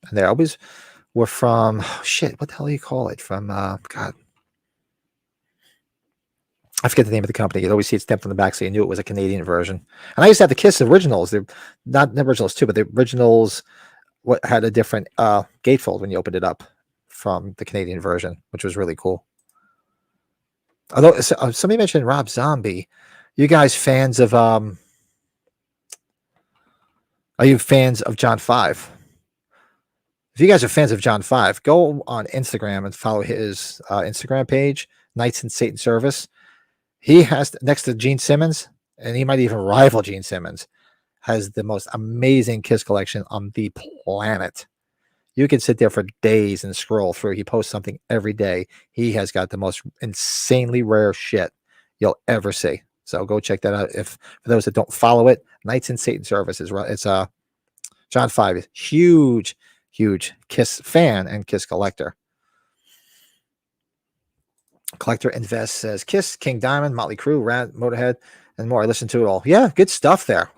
and they always were from what the hell do you call it? From God, I forget the name of the company. You'd always see it stamped on the back, so you knew it was a Canadian version. And I used to have the Kiss originals. They're not the originals too, but the originals had a different gatefold when you opened it up from the Canadian version, which was really cool. Although somebody mentioned Rob Zombie, you guys fans of are you fans of John 5? If you guys are fans of John 5, go on Instagram and follow his Instagram page, Knights in Satan Service. He has, next to Gene Simmons, and he might even rival Gene Simmons, has the most amazing Kiss collection on the planet. You can sit there for days and scroll through. He posts something every day. He has got the most insanely rare shit you'll ever see. So go check that out. For those that don't follow it, Knights in Satan Service it's John 5 is huge Kiss fan and Kiss collector. Collector Invest says Kiss, King Diamond, Motley Crue, Rat, Motorhead, and more. I listened to it all. Yeah, good stuff there.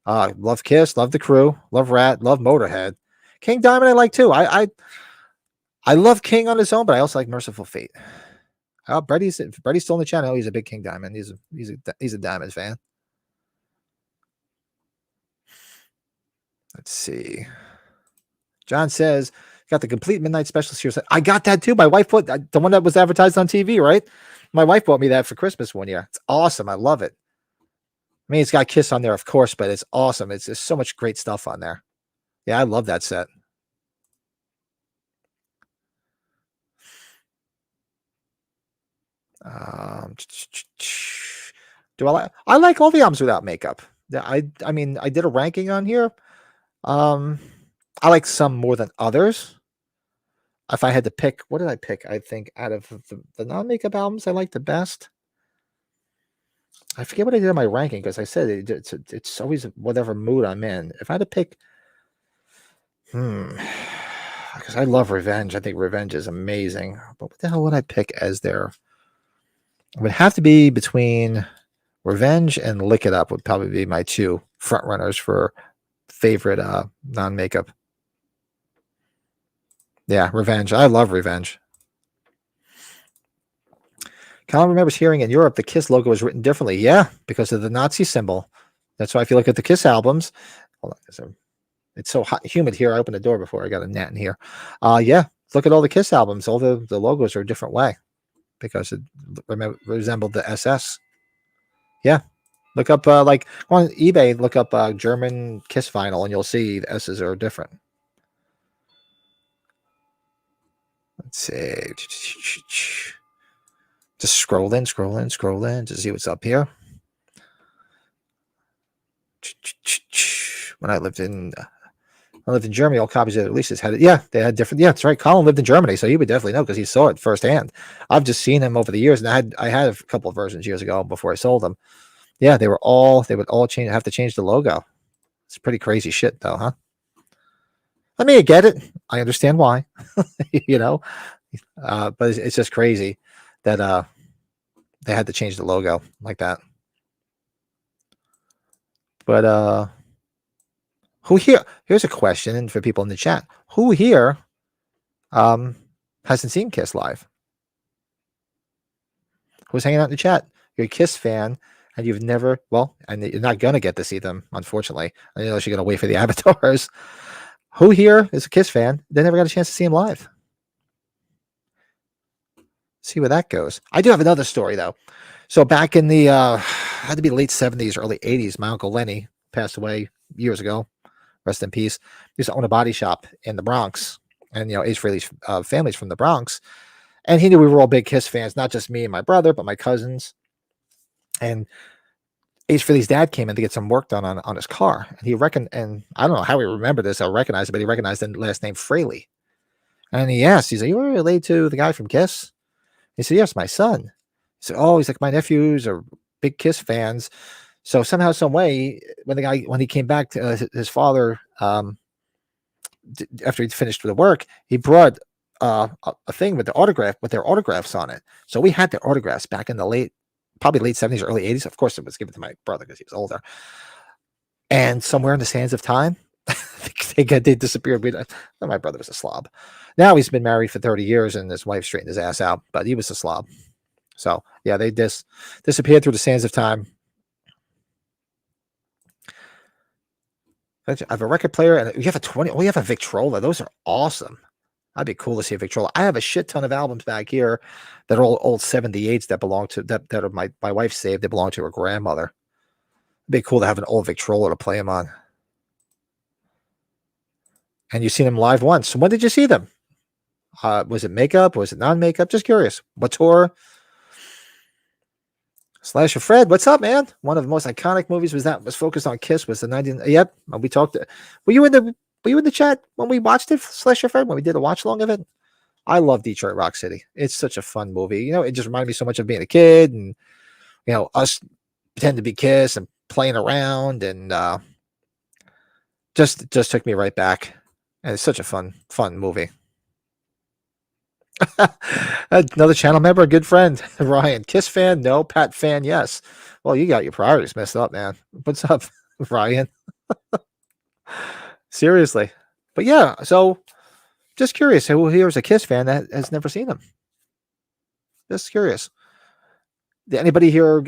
Love Kiss, love the Crew, love Rat, love Motorhead. King Diamond I like too. I love King on his own, but I also like Merciful Fate. Brady's still in the channel. He's a big King Diamond. He's a Diamond fan. Let's see. John says, got the complete Midnight Special series. I got that too. My wife put the one that was advertised on TV, right? My wife bought me that for Christmas one year. It's awesome. I love it. I mean, it's got Kiss on there, of course, but it's awesome. There's so much great stuff on there. Yeah, I love that set. Do I like all the albums without makeup. I mean, I did a ranking on here. I like some more than others. If I had to pick, what did I pick? I think out of the non-makeup albums, I like the best. I forget what I did in my ranking because I said it's always whatever mood I'm in. If I had to pick, because I love Revenge. I think Revenge is amazing. But what the hell would I pick as their? It would have to be between Revenge and Lick It Up would probably be my two front runners for favorite non-makeup. Yeah, Revenge. I love Revenge. Colin remembers hearing in Europe the Kiss logo was written differently. Yeah, because of the Nazi symbol. That's why if you look at the Kiss albums, hold on, it's so hot, humid here. I opened the door before I got a gnat in here. Yeah, look at all the Kiss albums. All the logos are a different way because it resembled the SS. Yeah, look up like on eBay. Look up German Kiss vinyl, and you'll see the S's are different. Let's see. Just scroll in to see what's up here. when I lived in Germany. All copies of the releases had it. Yeah, they had different. Yeah, that's right. Colin lived in Germany, so he would definitely know because he saw it firsthand. I've just seen him over the years, and I had a couple of versions years ago before I sold them. Yeah, they would all have to change the logo. It's pretty crazy shit, though, huh? I mean, I get it. I understand why, you know, but it's just crazy that they had to change the logo like that. But who here? Here's a question for people in the chat. Who here um, hasn't seen Kiss live? Who's hanging out in the chat? You're a Kiss fan, and you've never, well, and you're not going to get to see them, unfortunately, unless you're going to wait for the avatars. Who here is a Kiss fan? They never got a chance to see him live. See where that goes. I do have another story, though. So back in the, had to be late 70s, early 80s, my Uncle Lenny passed away years ago. Rest in peace. He used to own a body shop in the Bronx. And, Ace Frehley's family's from the Bronx. And he knew we were all big Kiss fans, not just me and my brother, but my cousins. And Ace Frehley's dad came in to get some work done on his car. And he and I don't know how he remembered this, I recognized it, but he recognized the last name Frehley. And he asked, he's like, "You were related to the guy from Kiss?" He said, "Yes, my son." He said, "Oh," he's like, "my nephews are big Kiss fans." So somehow, some way, when he came back to his father, after he'd finished with the work, he brought a thing with their autographs on it. So we had their autographs back in the probably late 70s, early 80s. Of course, it was given to my brother because he was older. And somewhere in the sands of time, they disappeared. My brother was a slob. Now he's been married for 30 years and his wife straightened his ass out, but he was a slob. So yeah, they disappeared through the sands of time. I have a record player and you have a 20. Oh, you have a Victrola. Those are awesome. That'd be cool to see a Victrola. I have a shit ton of albums back here that are all old 78s that belong to that are my wife saved. They belong to her grandmother. It'd be cool to have an old Victrola to play them on. And you've seen them live once. When did you see them? Was it makeup? Was it non-makeup? Just curious. What tour? Slasher Fred, what's up, man? One of the most iconic movies was focused on Kiss was the 19. Yep, we talked. Were you in the chat when we watched it, Slasher Fred? When we did a watch along of it? I love Detroit Rock City. It's such a fun movie. It just reminded me so much of being a kid and us pretending to be Kiss and playing around and just took me right back. And it's such a fun movie. Another channel member, a good friend, Ryan. Kiss fan? No. Pat fan? Yes. Well, you got your priorities messed up, man. What's up, Ryan? Seriously. But yeah, so just curious. Who here is a Kiss fan that has never seen them? Just curious. Did anybody here?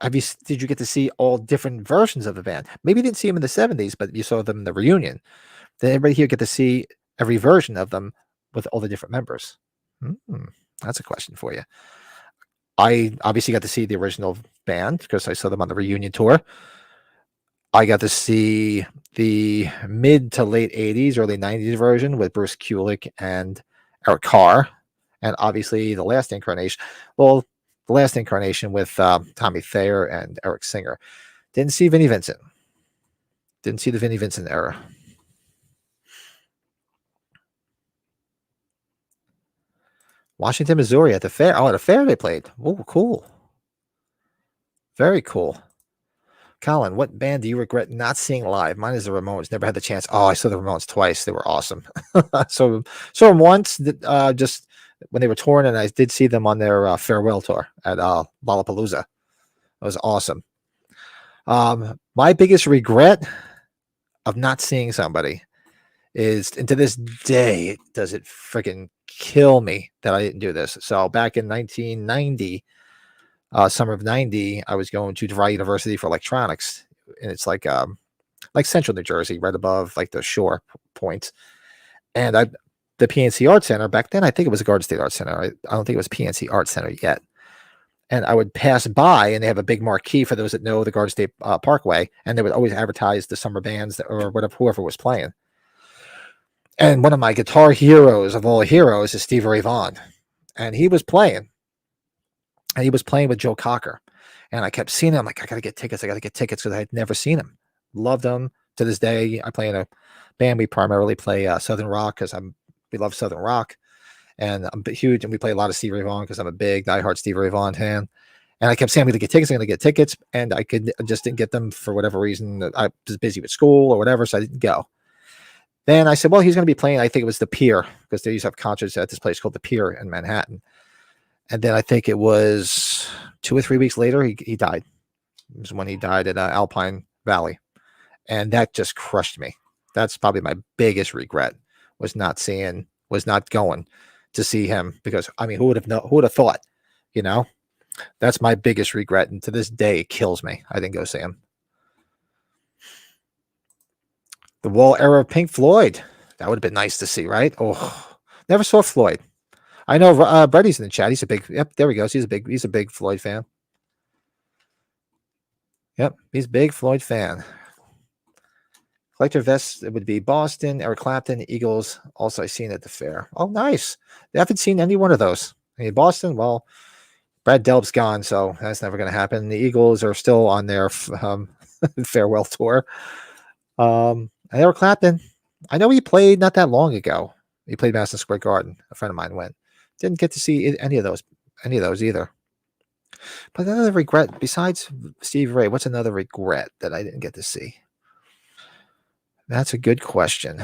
Did you get to see all different versions of the band? Maybe you didn't see them in the 70s, but you saw them in the reunion. Did anybody here get to see every version of them with all the different members? That's a question for you. I obviously got to see the original band because I saw them on the reunion tour. I got to see the mid to late 80s, early 90s version with Bruce Kulick and Eric Carr. And obviously the last incarnation. Well, the last incarnation with Tommy Thayer and Eric Singer. Didn't see Vinnie Vincent. Didn't see the Vinnie Vincent era. Washington, Missouri at the fair. Oh, at a fair they played. Oh, cool. Very cool. Colin, what band do you regret not seeing live? Mine is the Ramones. Never had the chance. Oh, I saw the Ramones twice. They were awesome. So saw them once, just when they were touring, and I did see them on their farewell tour at Lollapalooza. It was awesome. My biggest regret of not seeing somebody is, and to this day, does it freaking kill me that I didn't do this. So back in 1990, summer of 90, I was going to DeVry University for electronics, and it's like Central New Jersey, right above like the shore point. And the PNC Art Center back then, I think it was the Garden State Art Center. I don't think it was PNC Art Center yet. And I would pass by, and they have a big marquee for those that know the Garden State Parkway, and they would always advertise the summer bands or whoever was playing. And one of my guitar heroes of all heroes is Stevie Ray Vaughan, and he was playing. And he was playing with Joe Cocker. And I kept seeing him. I'm like, I got to get tickets because I had never seen him. Loved them to this day. I play in a band. We primarily play Southern rock because we love Southern rock, and I'm huge. And we play a lot of Stevie Ray Vaughan because I'm a big diehard Stevie Ray Vaughan fan. And I kept saying I'm going to get tickets. I'm going to get tickets, and I just didn't get them for whatever reason. I was busy with school or whatever, so I didn't go. Then I said, well, he's going to be playing. I think it was the Pier because they used to have concerts at this place called the Pier in Manhattan. And then I think it was 2 or 3 weeks later, he died. It was when he died at Alpine Valley. And that just crushed me. That's probably my biggest regret was not going to see him because, I mean, who would have thought, you know? That's my biggest regret. And to this day, it kills me. I didn't go see him. The Wall era of Pink Floyd. That would have been nice to see, right? Oh, never saw Floyd. I know Brady's in the chat. He's a big, yep, there he goes. He's a big Floyd fan. Yep, he's a big Floyd fan. Collector vests, it would be Boston, Eric Clapton, Eagles. Also, I've seen at the fair. Oh, nice. I haven't seen any one of those. I mean, Boston, well, Brad Delp's gone, so that's never going to happen. The Eagles are still on their farewell tour. And Eric Clapton, I know he played not that long ago. He played Madison Square Garden. A friend of mine went. Didn't get to see any of those either. But another regret, besides Steve Ray, what's another regret that I didn't get to see? That's a good question.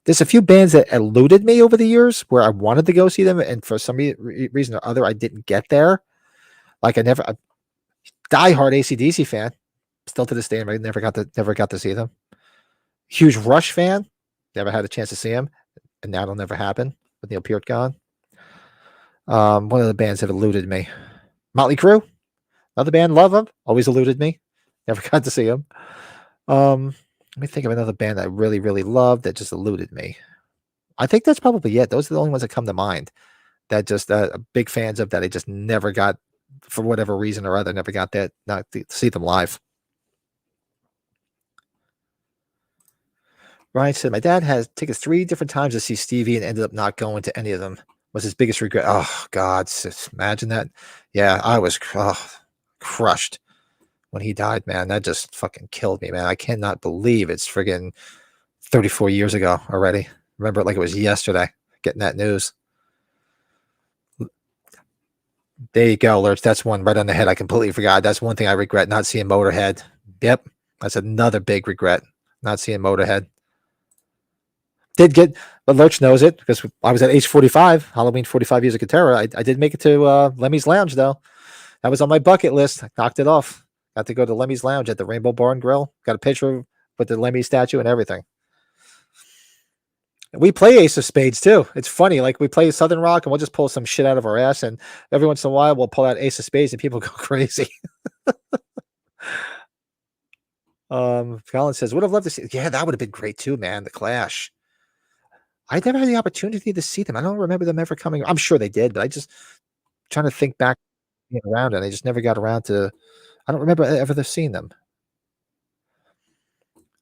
There's a few bands that eluded me over the years where I wanted to go see them, and for some reason or other, I didn't get there. Like a diehard AC/DC fan, still to this day, I never got to see them. Huge Rush fan, never had a chance to see him, and now it'll never happen with Neil Peart gone. One of the bands that eluded me. Motley Crue, another band, love them, always eluded me, never got to see them. Let me think of another band I really, really loved that just eluded me. I think that's probably it. Those are the only ones that come to mind that just big fans of that I just never got, for whatever reason or other, never got that, not to see them live. Ryan said, my dad has tickets 3 different times to see Stevie and ended up not going to any of them. Was his biggest regret. Oh, God, imagine that. Yeah, I was crushed when he died, man. That just fucking killed me, man. I cannot believe it's friggin' 34 years ago already. Remember it like it was yesterday, getting that news. There you go, Lurch. That's one right on the head. I completely forgot. That's one thing I regret, not seeing Motorhead. Yep, that's another big regret, not seeing Motorhead. Did get, but Lurch knows it because I was at age 45, Halloween 45 years of Katera. I did make it to Lemmy's Lounge, though. That was on my bucket list. I knocked it off. Got to go to Lemmy's Lounge at the Rainbow Bar and Grill. Got a picture with the Lemmy statue and everything. We play Ace of Spades, too. It's funny. Like, we play Southern Rock, and we'll just pull some shit out of our ass, and every once in a while, we'll pull out Ace of Spades, and people go crazy. Colin says, would have loved to see. Yeah, that would have been great, too, man. The Clash. I never had the opportunity to see them. I don't remember them ever coming. I'm sure they did, but I just trying to think back around, and I just never got around to. I don't remember ever seeing them.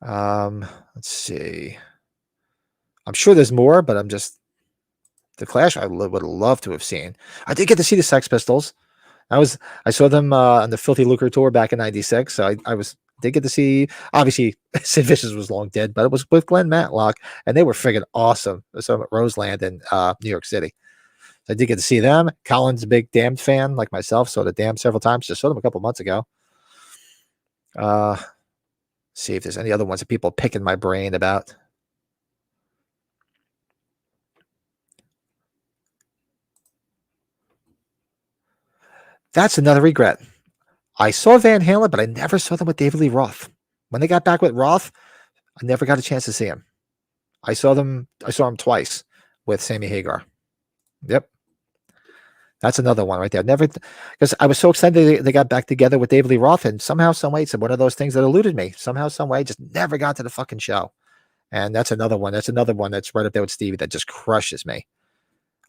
Let's see. I'm sure there's more, but I'm just the Clash. I would love to have seen. I did get to see the Sex Pistols. I saw them on the Filthy Lucre tour back in '96. So I did get to see. Obviously, Sid Vicious was long dead, but it was with Glenn Matlock, and they were friggin' awesome. So at Roseland in New York City. I did get to see them. Colin's a big Damned fan, like myself. Saw the Damned several times. Just saw them a couple months ago. See if there's any other ones that people are picking my brain about. That's another regret. I saw Van Halen, but I never saw them with David Lee Roth. When they got back with Roth, I never got a chance to see him. I saw him twice with Sammy Hagar. Yep. That's another one right there. Never, because I was so excited they got back together with David Lee Roth, and somehow, some way, it's one of those things that eluded me. Somehow, some way, just never got to the fucking show. And that's another one. That's another one that's right up there with Stevie that just crushes me.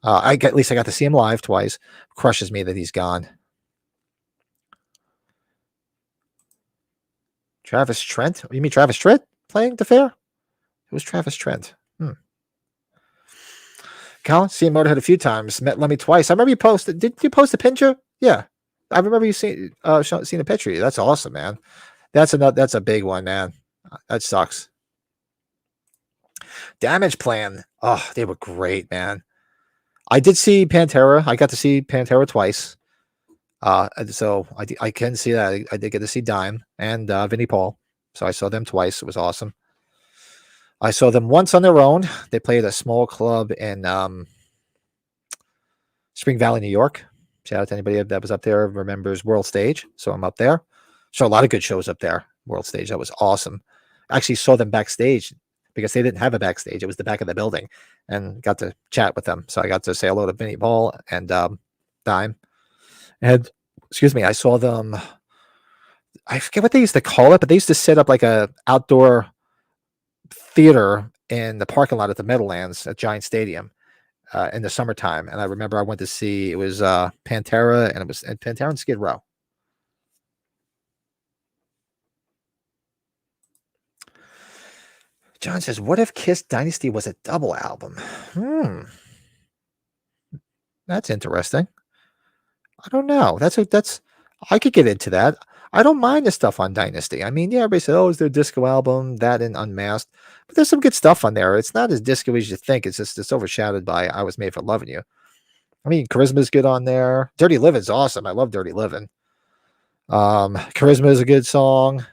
At least I got to see him live twice. Crushes me that he's gone. Travis Trent? You mean Travis Trent playing the fair? It was Travis Trent. Colin, seen Motorhead a few times. Met Lemmy twice. I remember you posted. Did you post a picture? Yeah, I remember you seeing a picture. That's awesome, man. That's a big one, man. That sucks. Damage Plan. Oh, they were great, man. I did see Pantera. I got to see Pantera twice. So I can see that. I did get to see Dime and Vinnie Paul. So I saw them twice. It was awesome. I saw them once on their own. They played a small club in Spring Valley, New York. Shout out to anybody that was up there remembers World Stage. So I'm up there. So a lot of good shows up there. World Stage. That was awesome. I actually saw them backstage because they didn't have a backstage. It was the back of the building, and got to chat with them. So I got to say hello to Vinnie Paul and Dime. And excuse me, I saw them. I forget what they used to call it, but they used to set up like a outdoor theater in the parking lot at the Meadowlands at Giant Stadium in the summertime. And I remember I went to see, it was Pantera, and it was Pantera and Skid Row. John says, "What if Kiss Dynasty was a double album?" That's interesting. I don't know. That's I could get into that. I don't mind the stuff on Dynasty. I mean, yeah, everybody said, "Oh, is their disco album?" That and Unmasked, but there's some good stuff on there. It's not as disco as you think. It's overshadowed by "I Was Made for Loving You." I mean, Charisma's good on there. Dirty Living's awesome. I love Dirty Living. Charisma is a good song.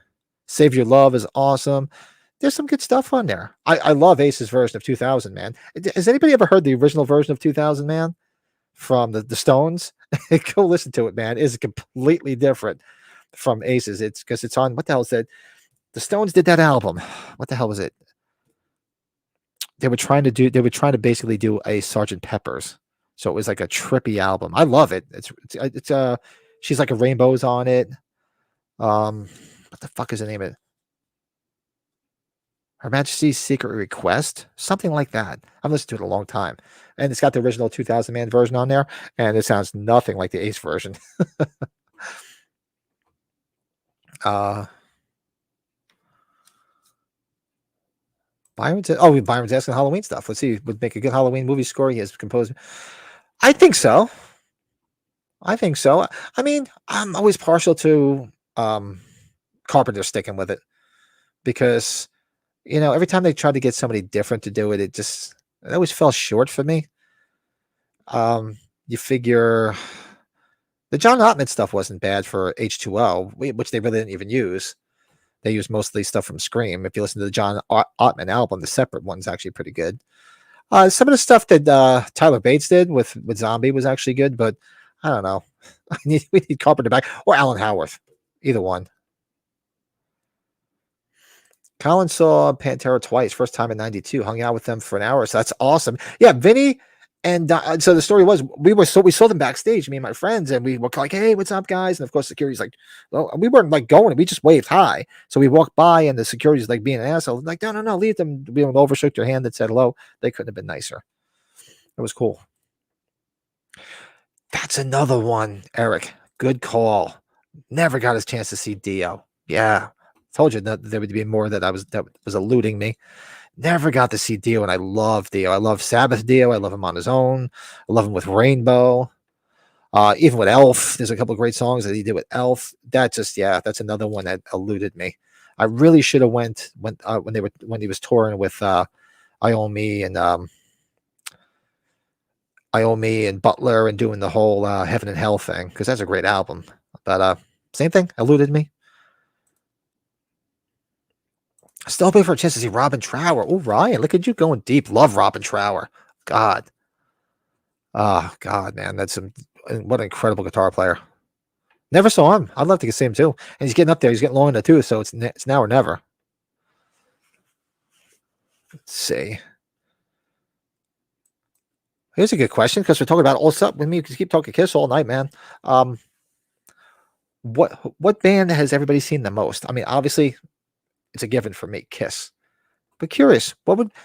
Save Your Love is awesome. There's some good stuff on there. I love Ace's version of 2000, man. Has anybody ever heard the original version of 2000, man? From the Stones? Go listen to it, man. It's completely different from Ace's. It's because it's on, what the hell is that? The Stones did that album. What the hell was it? They were trying to basically do a Sgt. Pepper's. So it was like a trippy album. I love it. It's she's like a rainbow's on it. What the fuck is the name of it? Her Majesty's Secret Request, something like that. I've listened to it a long time, and it's got the original 2000 man version on there, and it sounds nothing like the Ace version. Byron's asking Halloween stuff. Let's see, would make a good Halloween movie score. He has composed. I think so. I mean, I'm always partial to Carpenter sticking with it because, every time they tried to get somebody different to do it, it always fell short for me. You figure the John Ottman stuff wasn't bad for H2O, which they really didn't even use. They used mostly stuff from Scream. If you listen to the John Ottman album, the separate one's actually pretty good. Some of the stuff that Tyler Bates did with Zombie was actually good, but I don't know. We need Carpenter back or Alan Howarth, either one. Colin saw Pantera twice. First time in '92. Hung out with them for an hour, so that's awesome. Yeah, Vinny. And so the story was, we saw them backstage, me and my friends, and we were like, "Hey, what's up, guys?" And of course, security's like, "Well," we weren't like going, we just waved hi. So we walked by, and the security's like being an asshole, like, "No, leave them." We went over, shook their hand, and said hello. They couldn't have been nicer. It was cool. That's another one, Eric. Good call. Never got his chance to see Dio. Yeah, told you that there would be more that was eluding me. Never got to see Dio, and I love Dio. I love Sabbath Dio. I love him on his own. I love him with Rainbow. Even with Elf, there's a couple of great songs that he did with Elf. That's another one that eluded me. I really should have went when he was touring with Iommi and Butler and doing the whole Heaven and Hell thing, because that's a great album. But same thing, eluded me. Still hoping for a chance to see Robin Trower. Oh, Ryan, look at you going deep. Love Robin Trower. God. Oh, God, man. What an incredible guitar player. Never saw him. I'd love to see him too. And he's getting up there. He's getting long in the tooth, so it's now or never. Let's see. Here's a good question, because we're talking about all stuff. We can keep talking Kiss all night, man. What band has everybody seen the most? I mean, obviously, it's a given for me, Kiss. But curious,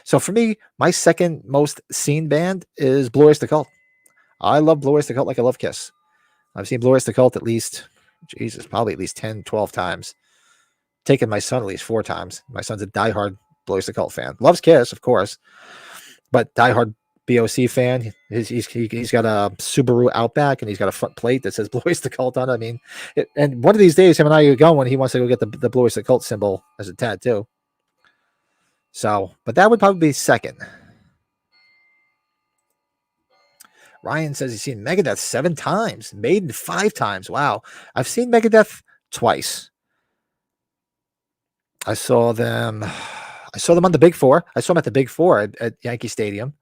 so for me, my second most seen band is Blue Oyster Cult. I love Blue Oyster Cult like I love Kiss. I've seen Blue Oyster Cult probably at least 10, 12 times. Taken my son at least 4 times. My son's a diehard Blue Oyster Cult fan. Loves Kiss, of course, but diehard BOC fan. He's got a Subaru Outback and he's got a front plate that says Blue Oyster Cult on it. I mean, and one of these days, him and I are going. He wants to go get the Blue Oyster Cult symbol as a tattoo. So, but that would probably be second. Ryan says he's seen Megadeth 7 times, Maiden 5 times. Wow, I've seen Megadeth twice. I saw them on the Big Four. I saw them at the Big Four at Yankee Stadium.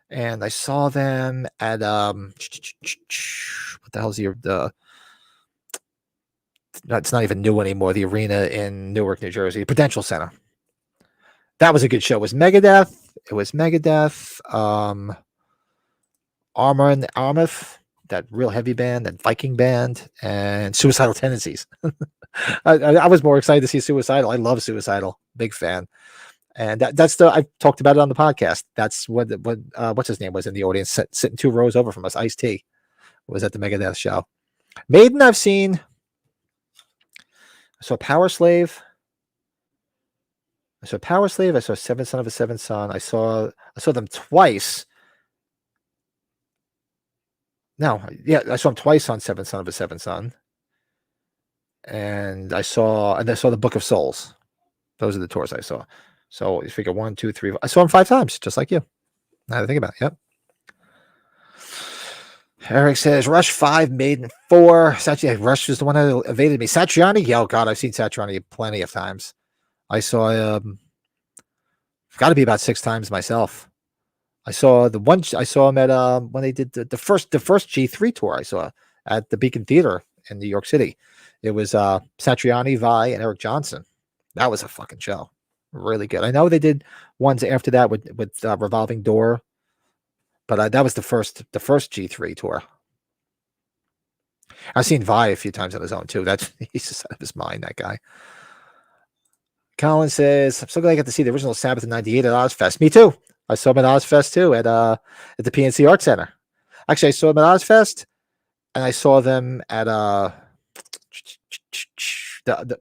And I saw them at what the hell's the it's not even new anymore, the arena in Newark, New Jersey, Prudential Center. That was a good show. It was Megadeth. Armor and Armith, that real heavy band, that Viking band, and Suicidal Tendencies. I was more excited to see Suicidal. I love Suicidal. Big fan. And that's I talked about it on the podcast. That's what what's his name was in the audience, sitting 2 rows over from us. Ice-T was at the Megadeth show. Maiden, I've seen. I saw Power Slave. I saw Seventh Son of a Seventh Son. I saw them twice. No, yeah, I saw them twice on Seventh Son of a Seventh Son. And I saw the Book of Souls. Those are the tours I saw. So you figure 1, 2, 3. I saw him 5 times, just like you. Now to think about it. Yep. Eric says Rush 5, Maiden 4. Rush was the one that evaded me. Satriani, yeah, oh God, I've seen Satriani plenty of times. I saw got to be about 6 times myself. I saw him at when they did the first G3 tour. I saw at the Beacon Theater in New York City. It was Satriani, Vi, and Eric Johnson. That was a fucking show. Really good. I know they did ones after that with Revolving Door, but that was the first G3 tour. I've seen Vi a few times on his own too. He's just out of his mind, that guy. Colin says, I'm so glad I got to see the original Sabbath in '98 at Ozfest. Me too. I saw him at Ozfest too at the PNC Art Center. Actually, I saw them at Ozfest, and I saw them at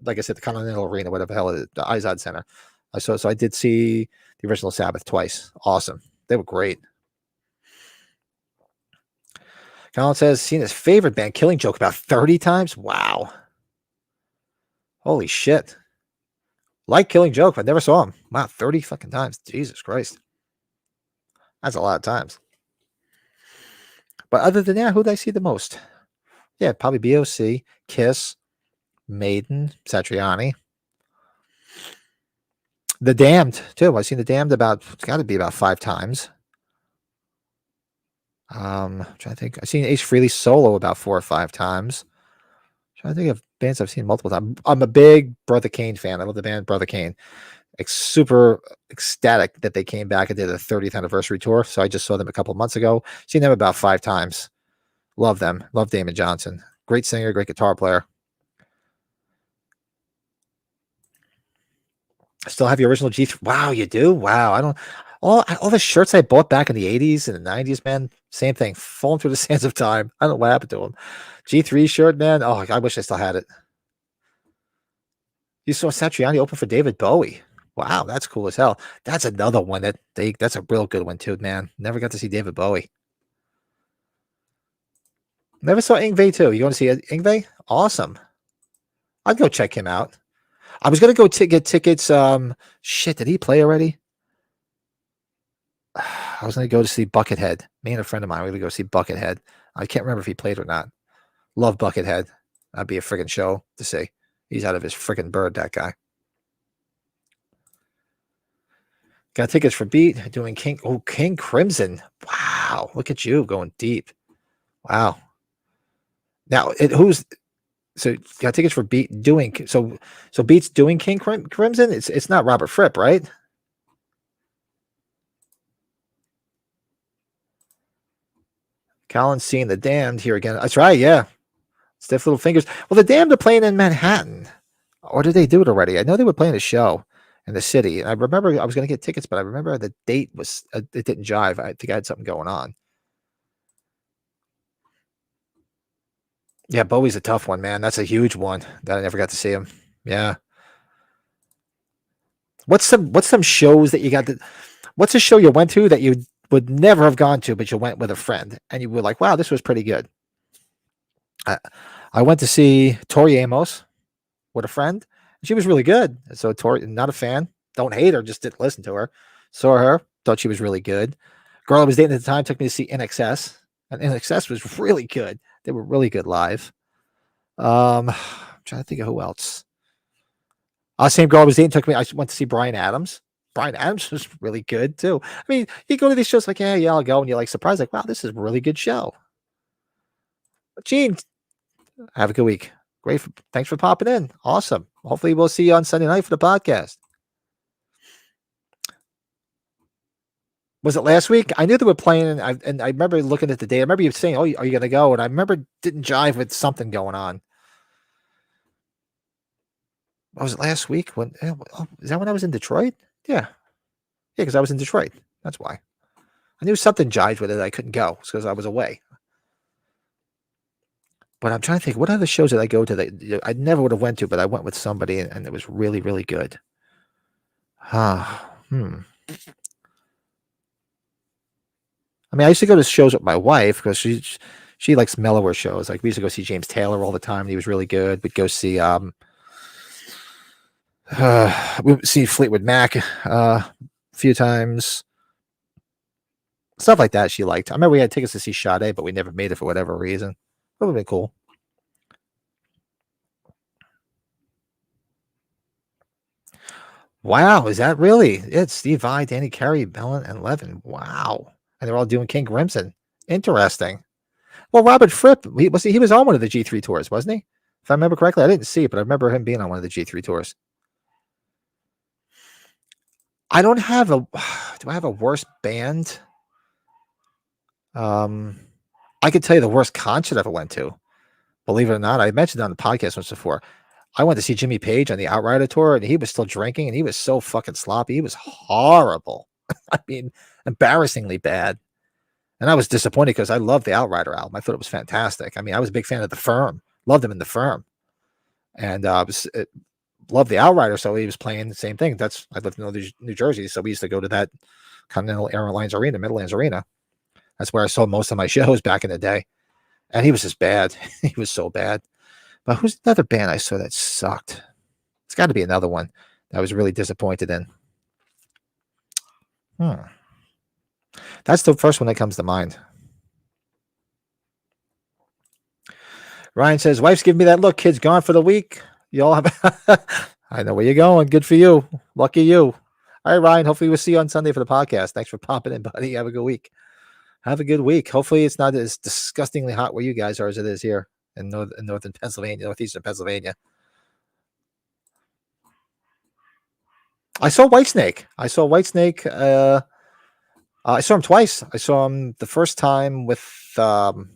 like I said, the Continental Arena, whatever the hell it is, the Izod Center. So I did see the original Sabbath twice. Awesome. They were great. Colin says, seen his favorite band, Killing Joke, about 30 times. Wow. Holy shit. Like Killing Joke, but never saw him. Wow, 30 fucking times. Jesus Christ. That's a lot of times. But other than that, who did I see the most? Yeah, probably BOC, Kiss, Maiden, Satriani. The Damned, too. I've seen The Damned it's got to be about 5 times. I'm trying to think. I've seen Ace Frehley solo about 4 or 5 times. I'm trying to think of bands I've seen multiple times. I'm a big Brother Kane fan. I love the band Brother Kane. Super ecstatic that they came back and did a 30th anniversary tour. So I just saw them a couple of months ago. Seen them about 5 times. Love them. Love Damon Johnson. Great singer, great guitar player. I still have your original G3. Wow, you do? Wow. I don't. All the shirts I bought back in the 80s and the 90s, man, same thing. Falling through the sands of time. I don't know what happened to them. G3 shirt, man. Oh, I wish I still had it. You saw Satriani open for David Bowie. Wow, that's cool as hell. That's another one that's a real good one too, man. Never got to see David Bowie. Never saw Yngwie too. You want to see Yngwie? Awesome. I'd go check him out. I was gonna go get tickets. Shit, did he play already? I was gonna go to see Buckethead. Me and a friend of mine were gonna go see Buckethead. I can't remember if he played or not. Love Buckethead. That'd be a friggin' show to see. He's out of his friggin' bird, that guy. Got tickets for Beat, doing King Crimson. Wow, look at you going deep. Wow. Now, so got tickets for Beat doing so Beat's doing King Crimson? It's not Robert Fripp, right? Colin's seeing the Damned here again. That's right, yeah. Stiff Little Fingers. Well, the Damned are playing in Manhattan. Or did they do it already? I know they were playing a show in the city. And I remember I was going to get tickets, but I remember the date was it didn't jive. I think I had something going on. Yeah, Bowie's a tough one, man. That's a huge one that I never got to see him. Yeah. What's some shows that you got what's a show you went to that you would never have gone to, but you went with a friend, and you were like, "Wow, this was pretty good." I went to see Tori Amos with a friend. She was really good. So Tori, not a fan, don't hate her, just didn't listen to her. Saw her, thought she was really good. Girl I was dating at the time took me to see NXS, and NXS was really good. They were really good live. I'm trying to think of who else. Same girl I was dating took me. I went to see Brian Adams. Brian Adams was really good too. I mean, you go to these shows like, yeah, I'll go, and you're like surprised, like, wow, this is a really good show. Gene, have a good week. Great. Thanks for popping in. Awesome. Hopefully we'll see you on Sunday night for the podcast. Was it last week? I knew they were playing, and I remember looking at the date. I remember you saying, "Oh, are you going to go?" And I remember it didn't jive with something going on. Was it last week? When is that when I was in Detroit? Yeah, because I was in Detroit. That's why. I knew something jived with it. I couldn't go because I was away. But I'm trying to think, what other shows did I go to that I never would have went to, but I went with somebody, and it was really, really good. I mean, I used to go to shows with my wife because she likes mellower shows. Like we used to go see James Taylor all the time, and he was really good. We'd go see we see Fleetwood Mac a few times. Stuff like that she liked. I remember we had tickets to see Sade, but we never made it for whatever reason. That would have been cool. Wow, is that really? It's Steve Vai, Danny Carey, Bellin, and Levin. Wow. And they're all doing King Crimson. Interesting. Well, Robert Fripp, he was on one of the G3 tours, wasn't he? If I remember correctly, I didn't see it, but I remember him being on one of the G3 tours. I don't have a. Do I have a worst band? I could tell you the worst concert I ever went to. Believe it or not, I mentioned on the podcast once before. I went to see Jimmy Page on the Outrider tour, and he was still drinking, and he was so fucking sloppy. He was horrible. I mean, embarrassingly bad. And I was disappointed because I loved the Outrider album. I thought it was fantastic. I mean, I was a big fan of The Firm. Loved him in The Firm. And loved the Outrider, so he was playing the same thing. I lived in New Jersey, so we used to go to that Continental Airlines Arena, Meadowlands Arena. That's where I saw most of my shows back in the day. And he was just bad. He was so bad. But who's another band I saw that sucked? It's got to be another one that I was really disappointed in. That's the first one that comes to mind. Ryan says, wife's giving me that look. Kid's gone for the week. You all have. I know where you're going. Good for you. Lucky you. All right, Ryan. Hopefully we'll see you on Sunday for the podcast. Thanks for popping in, buddy. Have a good week. Have a good week. Hopefully it's not as disgustingly hot where you guys are as it is here in northern Pennsylvania, northeastern Pennsylvania. I saw Whitesnake. I saw him twice. I saw him the first time with on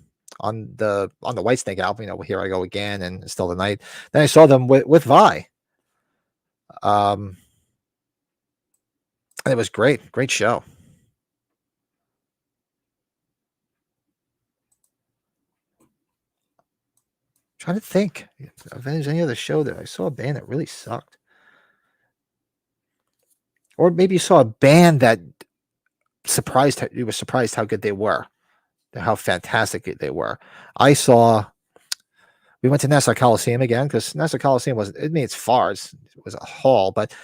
the Whitesnake album. Here I Go Again and Still the Night. Then I saw them with Vi. And it was great show. I'm trying to think if there's any other show that I saw a band that really sucked, or maybe you saw a band that you were surprised how good they were, how fantastic they were. We went to Nassau Coliseum again because Nassau Coliseum it's far. It was a hall, but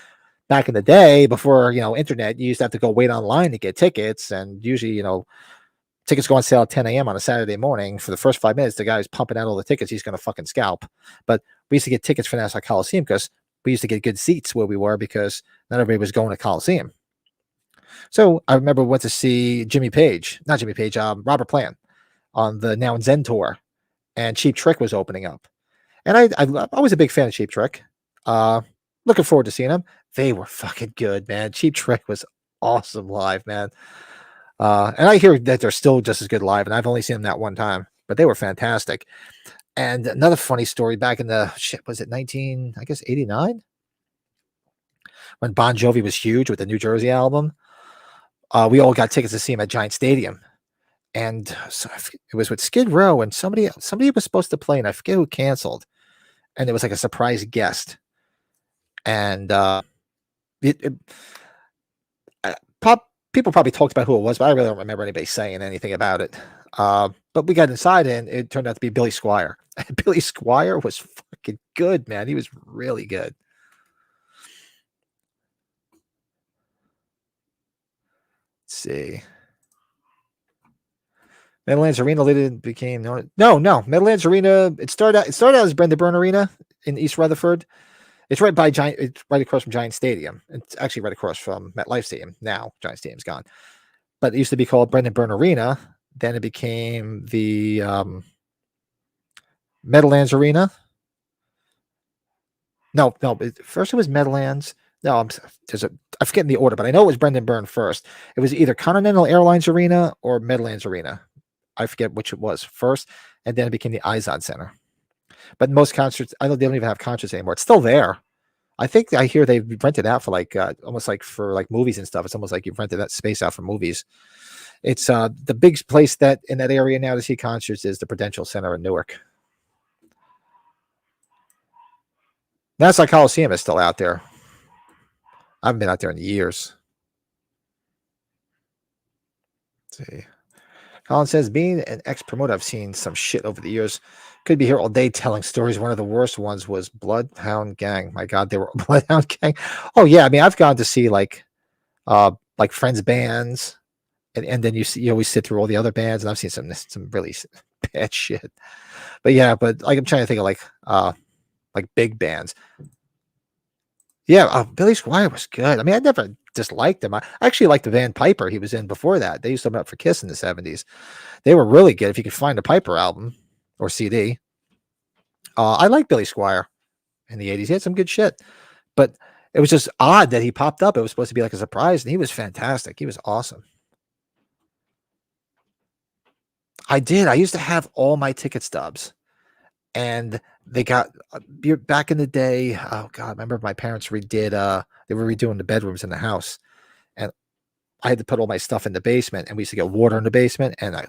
back in the day, before internet, you used to have to go wait online to get tickets, and usually tickets go on sale at 10 a.m. on a Saturday morning. For the first 5 minutes, the guy's pumping out all the tickets. He's going to fucking scalp. But we used to get tickets for Nassau Coliseum because we used to get good seats where we were because not everybody was going to Coliseum. So I remember we went to see Robert Plant on the Now and Zen tour, and Cheap Trick was opening up. And I was a big fan of Cheap Trick. Looking forward to seeing them. They were fucking good, man. Cheap Trick was awesome live, man. And I hear that they're still just as good live, and I've only seen them that one time, but they were fantastic. And another funny story, back in was it 89? When Bon Jovi was huge with the New Jersey album, we all got tickets to see him at Giant Stadium. And so it was with Skid Row, and somebody was supposed to play, and I forget who canceled. And it was like a surprise guest. And people probably talked about who it was, but I really don't remember anybody saying anything about it. But we got inside, and it turned out to be Billy Squire. Billy Squire was fucking good, man. He was really good. Let's see. Meadowlands Arena later became no. Meadowlands Arena. It started out as Brenda Byrne Arena in East Rutherford. It's right by Giant. It's right across from Giant Stadium. It's actually right across from MetLife Stadium. Now Giant Stadium's gone, but it used to be called Brendan Byrne Arena. Then it became the Meadowlands Arena. No. First it was Meadowlands. No, I'm forgetting the order, but I know it was Brendan Byrne first. It was either Continental Airlines Arena or Meadowlands Arena. I forget which it was first, and then it became the Izod Center. But most concerts, I know they don't even have concerts anymore. It's still there. I think I hear they rented out for like almost like for like movies and stuff. It's almost like you've rented that space out for movies. It's the big place that in that area now to see concerts is the Prudential Center in Newark. Nassau Coliseum is still out there. I haven't been out there in years. Let's see. Colin says, being an ex-promoter, I've seen some shit over the years. Could be here all day telling stories. One of the worst ones was Bloodhound Gang. My God, they were Bloodhound Gang. Oh yeah, I mean, I've gone to see like friends bands, and then you always sit through all the other bands, and I've seen some really bad shit. But yeah, but like I'm trying to think of like big bands. Yeah, Billy Squire was good. I mean, I never disliked him. I actually liked the Van Piper he was in before that. They used to come out for Kiss in the 70s. They were really good if you could find a Piper album or CD. I like Billy Squire in the 80s. He had some good shit. But it was just odd that he popped up. It was supposed to be like a surprise, and he was fantastic. He was awesome. I did. I used to have all my ticket stubs. And they got back in the day. Oh God, I remember my parents redid. They were redoing the bedrooms in the house, and I had to put all my stuff in the basement. And we used to get water in the basement, and I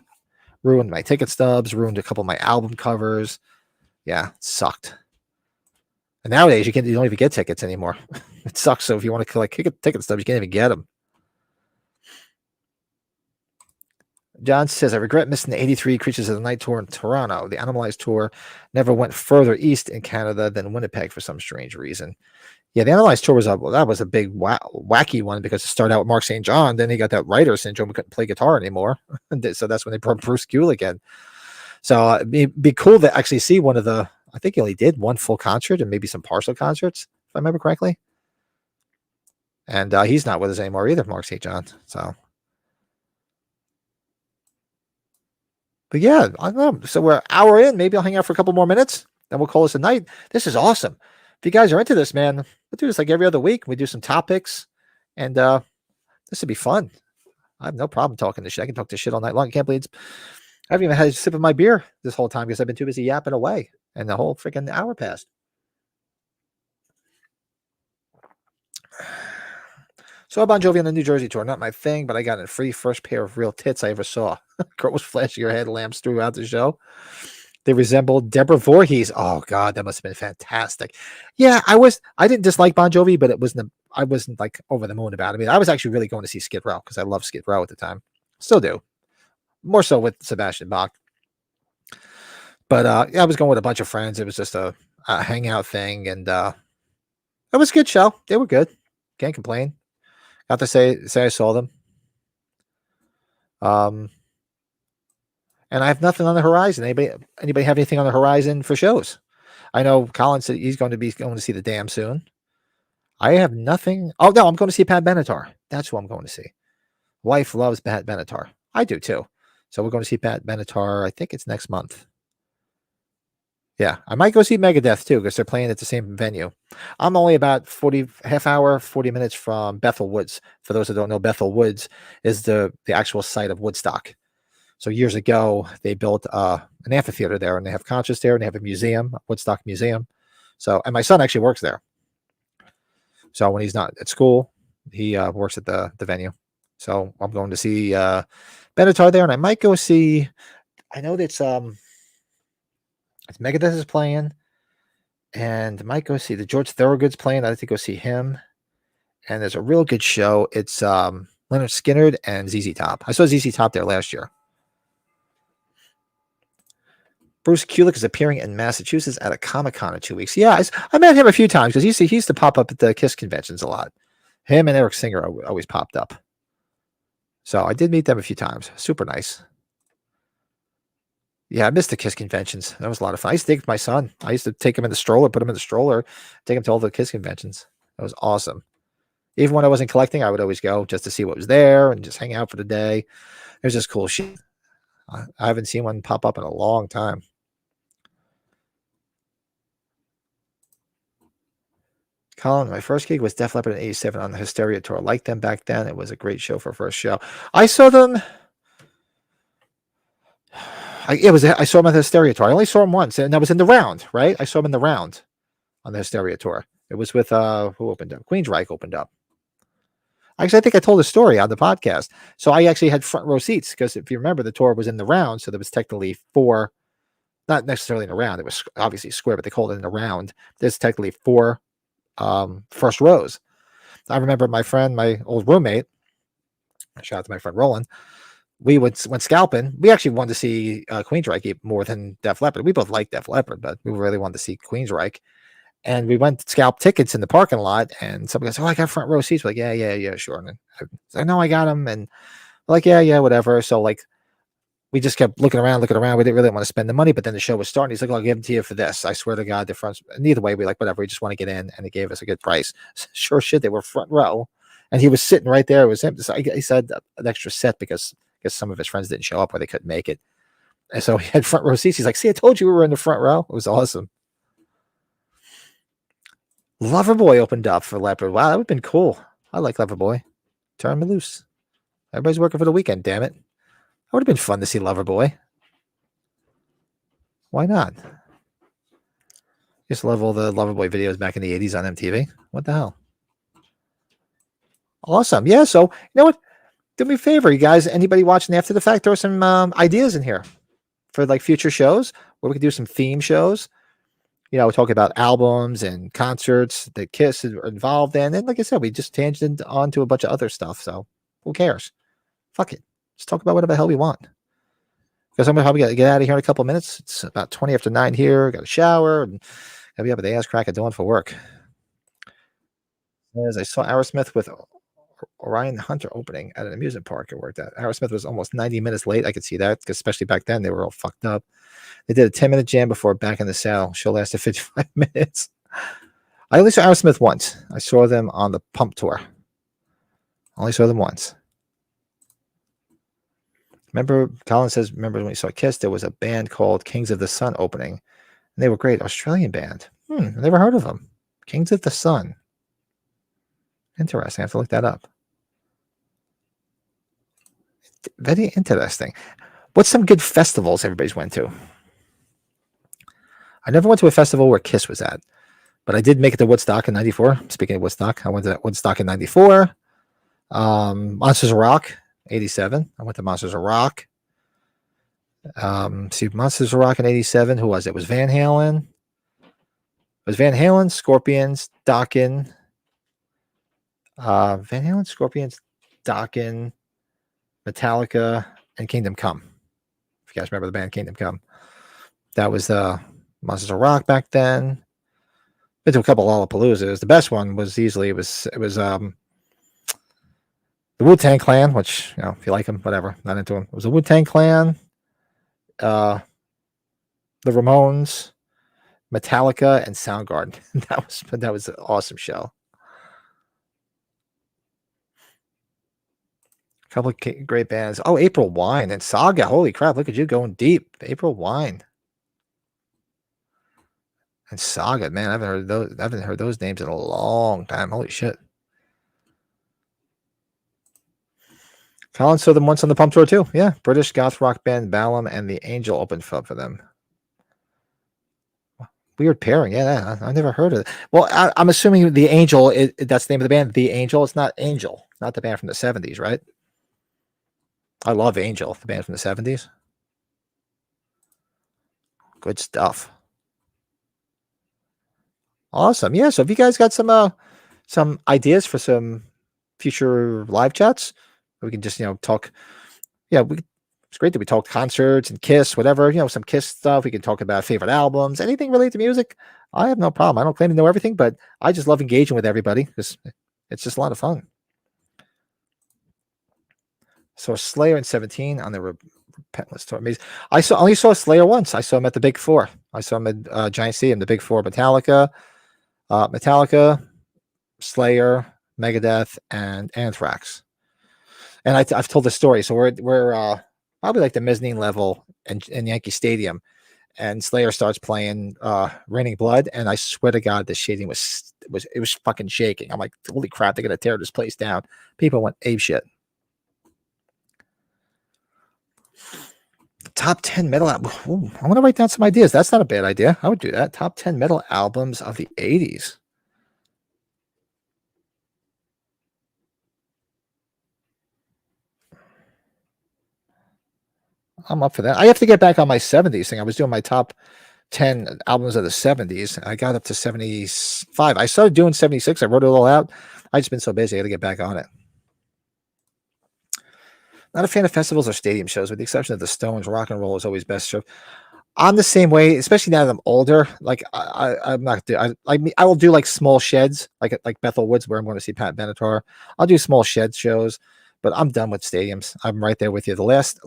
ruined my ticket stubs, ruined a couple of my album covers. Yeah, it sucked. And nowadays you don't even get tickets anymore. It sucks. So if you want to collect ticket stubs, you can't even get them. John says, I regret missing the 83 Creatures of the Night tour in Toronto. The Animalized tour never went further east in Canada than Winnipeg for some strange reason. Yeah, the Animalized tour was a big wacky one because it started out with Mark St. John. Then he got that writer syndrome. We couldn't play guitar anymore. So that's when they brought Bruce Kulick again. So it'd be cool to actually see one of the, I think he only did one full concert and maybe some partial concerts, if I remember correctly. And he's not with us anymore either, Mark St. John. So. But yeah, I don't know. So we're an hour in. Maybe I'll hang out for a couple more minutes. Then we'll call this a night. This is awesome. If you guys are into this, man, we'll do this like every other week. We do some topics, and this would be fun. I have no problem talking this shit. I can talk this shit all night long. I can't believe I haven't even had a sip of my beer this whole time because I've been too busy yapping away, and the whole freaking hour passed. Saw Bon Jovi on the New Jersey tour. Not my thing, but I got a free first pair of real tits I ever saw. Girl was flashing her headlamps throughout the show. They resembled Deborah Voorhees. Oh God, that must have been fantastic. Yeah, I didn't dislike Bon Jovi, but I wasn't like over the moon about it. I mean, I was actually really going to see Skid Row because I loved Skid Row at the time. Still do. More so with Sebastian Bach. But yeah, I was going with a bunch of friends. It was just a hangout thing, and it was a good show. They were good. Can't complain. Got to say I saw them. And I have nothing on the horizon. Anybody have anything on the horizon for shows? I know Colin said he's going to see the Dam soon. I have nothing. Oh no, I'm going to see Pat Benatar. That's who I'm going to see. Wife loves Pat Benatar. I do too. So we're going to see Pat Benatar. I think it's next month. Yeah, I might go see Megadeth too because they're playing at the same venue. I'm only about 40 minutes from Bethel Woods. For those who don't know, Bethel Woods is the actual site of Woodstock. So years ago, they built an amphitheater there, and they have concerts there, and they have a museum, Woodstock Museum. So, and my son actually works there. So when he's not at school, he works at the venue. So I'm going to see Benatar there, and I might go see. I know that's Megadeth is playing, and I might go see the George Thorogood's playing. I'd like to go see him. And there's a real good show. It's Leonard Skinner and ZZ Top. I saw ZZ Top there last year. Bruce Kulick is appearing in Massachusetts at a Comic-Con in 2 weeks. Yeah, I met him a few times because he used to pop up at the KISS conventions a lot. Him and Eric Singer always popped up. So I did meet them a few times. Super nice. Yeah, I missed the KISS conventions. That was a lot of fun. I used to take with my son. I used to take him in the stroller, put him in the stroller, take him to all the KISS conventions. That was awesome. Even when I wasn't collecting, I would always go just to see what was there and just hang out for the day. It was just cool shit. I haven't seen one pop up in a long time. Colin, my first gig was Def Leppard in '87 on the Hysteria tour. I liked them back then. It was a great show for a first show. I saw them. I saw them on the Hysteria tour. I only saw them once, and that was in the round, right? I saw them in the round on the Hysteria tour. It was with who opened up? Queensryche opened up. Actually, I think I told a story on the podcast. So I actually had front row seats because if you remember, the tour was in the round, so there was technically 4, not necessarily in a round. It was obviously square, but they called it in a round. There's technically 4 first rows. I remember my friend, my old roommate, shout out to my friend Roland, we went scalping. We actually wanted to see Queensryche more than Def Leppard. We both liked Def Leppard, but we really wanted to see Queensryche. And we went to scalp tickets in the parking lot, and somebody goes, "Oh, I got front row seats." We're like, yeah, sure. And I know I got them, and like, yeah, whatever. So like, we just kept looking around. We didn't really want to spend the money, but then the show was starting. He's like, "I'll give them to you for this." I swear to God, the front. Neither way, we like whatever. We just want to get in, and he gave us a good price. Sure, shit, they were front row, and he was sitting right there. It was him. So he said an extra set because some of his friends didn't show up or they couldn't make it, and so he had front row seats. He's like, "See, I told you we were in the front row." It was awesome. Loverboy opened up for Leopard. Wow, that would have been cool. I like Loverboy. Turn me loose. Everybody's working for the weekend, damn it. That would have been fun to see Loverboy. Why not? Used to love all the Loverboy videos back in the 80s on MTV. What the hell? Awesome. Yeah, so, you know what? Do me a favor, you guys. Anybody watching after the fact, throw some ideas in here for like future shows where we could do some theme shows. You know, we talk about albums and concerts that KISS are involved in. And like I said, we just tangented onto a bunch of other stuff. So who cares? Fuck it. Just talk about whatever the hell we want. Because I'm probably going to get out of here in a couple of minutes. It's about 20 after 9 here. Got a shower and got to be up at the ass crack of dawn for work. As I saw Aerosmith with Orion Hunter opening at an amusement park I worked at. Aerosmith was almost 90 minutes late. I could see that, because especially back then, they were all fucked up. They did a 10-minute jam before Back in the Saddle. Show lasted 55 minutes. I only saw Aerosmith once. I saw them on the Pump Tour. Only saw them once. Remember, Colin says, remember when we saw KISS, there was a band called Kings of the Sun opening. And they were great. Australian band. I've never heard of them. Kings of the Sun. Interesting. I have to look that up. Very interesting. What's some good festivals everybody's went to? I never went to a festival where KISS was at, but I did make it to Woodstock in '94. Speaking of Woodstock, I went to Woodstock in '94. Monsters of Rock, '87. I went to Monsters of Rock. See, Monsters of Rock in '87. Who was it? It was Van Halen. It was Van Halen, Scorpions, Dokken. Van Halen, Scorpions, Dokken, Metallica, and Kingdom Come. If you guys remember the band Kingdom Come. That was Monsters of Rock back then. Been to a couple of Lollapaloozas. The best one was easily it was the Wu-Tang Clan, which, you know, if you like them, whatever. Not into them. It was the Wu-Tang Clan, the Ramones, Metallica, and Soundgarden. that was an awesome show. A couple of great bands. Oh, April Wine and Saga. Holy crap! Look at you going deep. April Wine and Saga. Man, I haven't heard those names in a long time. Holy shit. Colin saw them once on the Pump Tour too. Yeah, British goth rock band Balam and the Angel opened up for them. Weird pairing. Yeah, I never heard of it. Well, I'm assuming the Angel. That's the name of the band. The Angel. It's not Angel. Not the band from the '70s, right? I love Angel, the band from the '70s. Good stuff. Awesome. Yeah. So if you guys got some ideas for some future live chats, We can just talk. Yeah, it's great that we talk concerts and Kiss, whatever, some Kiss stuff. We can talk about favorite albums, anything related to music. I have no problem. I don't claim to know everything, but I just love engaging with everybody because it's just a lot of fun. So Slayer in 17 on the Repentless tour. I only saw Slayer once. I saw him at the Big Four. I saw him at Giant Stadium, the Big Four: Metallica, Slayer, Megadeth, and Anthrax. And I've told the story. So we're probably like the mezzanine level in Yankee Stadium, and Slayer starts playing Raining Blood, and I swear to God, the shading was fucking shaking. I'm like, holy crap, they're gonna tear this place down. People went ape shit. Top 10 metal albums. I want to write down some ideas. That's not a bad idea. I would do that. Top 10 metal albums of the 80s. I'm up for that. I have to get back on my 70s thing. I was doing my top 10 albums of the 70s. I got up to 75. I started doing 76. I wrote it all out. I just been so busy. I got to get back on it. Not a fan of festivals or stadium shows, with the exception of the Stones. Rock and roll is always best show. I'm the same way, especially now that I'm older. Like I'm not. I will do like small sheds, like Bethel Woods, where I'm going to see Pat Benatar. I'll do small shed shows, but I'm done with stadiums. I'm right there with you. The last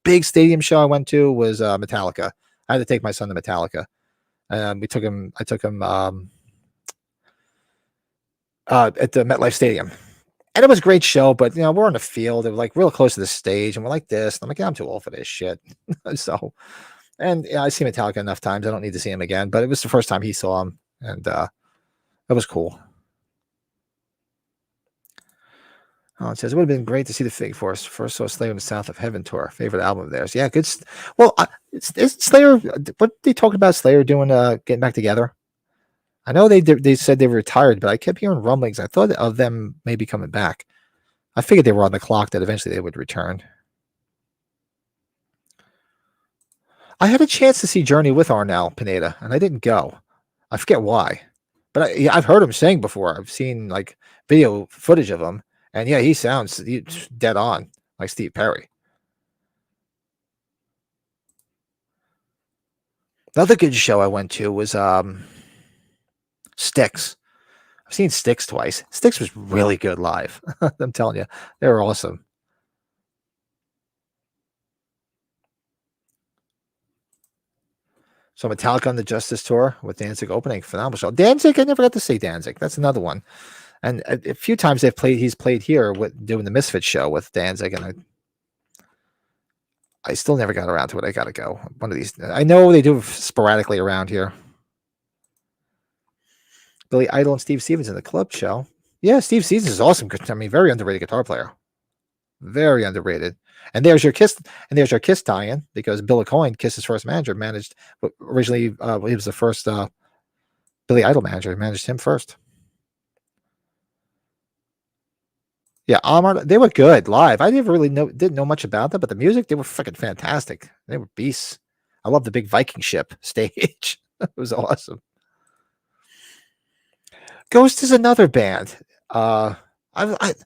big stadium show I went to was Metallica. I had to take my son to Metallica. I took him at the MetLife Stadium. And it was a great show, but we're on the field. It was like real close to the stage, and we're like this. And I'm like, I'm too old for this shit. So, and I see Metallica enough times. I don't need to see him again. But it was the first time he saw him, and it was cool. Oh, it says it would have been great to see the Fig Force. First saw Slayer in the South of Heaven tour. Favorite album of theirs. Yeah, good. Well, it's Slayer. What they talked about Slayer doing, getting back together. I know they said they were retired, but I kept hearing rumblings. I thought of them maybe coming back. I figured they were on the clock that eventually they would return. I had a chance to see Journey with Arnel Pineda, and I didn't go. I forget why, but I've heard him sing before. I've seen like video footage of him, and yeah, he sounds dead on like Steve Perry. Another good show I went to was Styx. I've seen Styx twice. Styx was really good live. I'm telling you, they were awesome. So Metallica on the Justice Tour with Danzig opening, phenomenal show. Danzig, I never got to see Danzig. That's another one. And a few times he's played here with doing the Misfits show with Danzig, and I still never got around to it. I got to go. One of these. I know they do sporadically around here. Billy Idol and Steve Stevens in the club show. Yeah, Steve Stevens is awesome. I mean, very underrated guitar player. Very underrated. And there's your Kiss tie-in, because Bill Coyne, Kiss's first manager, managed originally. He was the first Billy Idol manager. He managed him first. Yeah, they were good live. I never really didn't know much about them, but the music, they were fucking fantastic. They were beasts. I love the big Viking ship stage. It was awesome. Ghost is another band. I got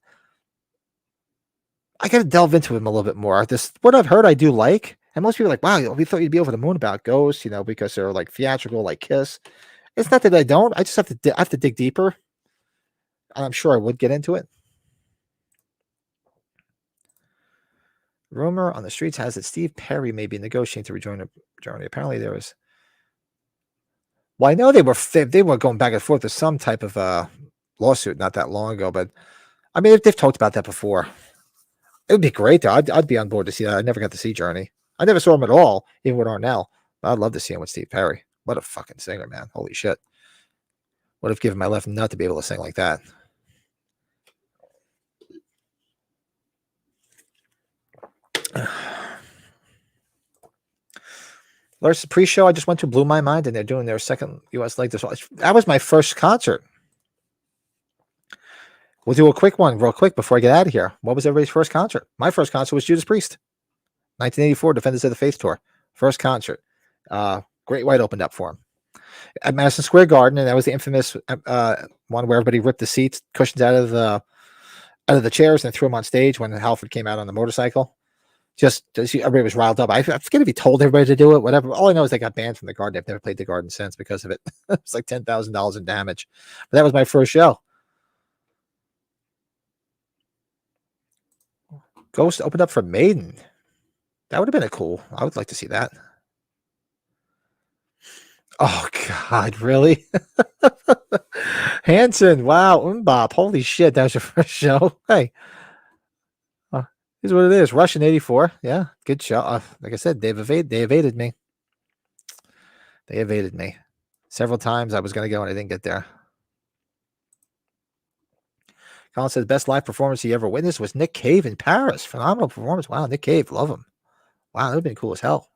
to delve into him a little bit more. What I've heard, I do like, and most people are like, wow, we thought you'd be over the moon about Ghost, because they're like theatrical, like Kiss. It's not that I don't. I just have to dig deeper. I'm sure I would get into it. Rumor on the streets has it Steve Perry may be negotiating to rejoin Journey. Apparently there was. Well, I know they were going back and forth with some type of lawsuit not that long ago, but I mean they've talked about that before. It would be great though. I'd be on board to see that. I never got to see Journey. I never saw him at all, even with Arnel. But I'd love to see him with Steve Perry. What a fucking singer, man! Holy shit! Would have given my left nut to be able to sing like that. Larson pre-show I just went to blew my mind, and they're doing their second U.S. leg this. That was my first concert. We'll do a quick one real quick before I get out of here. What was everybody's first concert? My first concert was Judas Priest. 1984 Defenders of the Faith tour. First concert. Great White opened up for him at Madison Square Garden, and that was the infamous one where everybody ripped the seats, cushions out of out of the chairs and threw him on stage when Halford came out on the motorcycle. Just everybody was riled up. I forget if he told everybody to do it, whatever. All I know is they got banned from the Garden. They've never played the Garden since because of it. It's like $10,000 in damage. But that was my first show. Ghost opened up for Maiden. That would have been a cool. I would like to see that. Oh God, really? Hanson, wow, Mbop, holy shit, that was your first show. Hey, here's what it is. Russian 84. Yeah, good show. Like I said, they evaded me. They evaded me. Several times I was going to go and I didn't get there. Colin says best live performance he ever witnessed was Nick Cave in Paris. Phenomenal performance. Wow, Nick Cave, love him. Wow, that would have been cool as hell.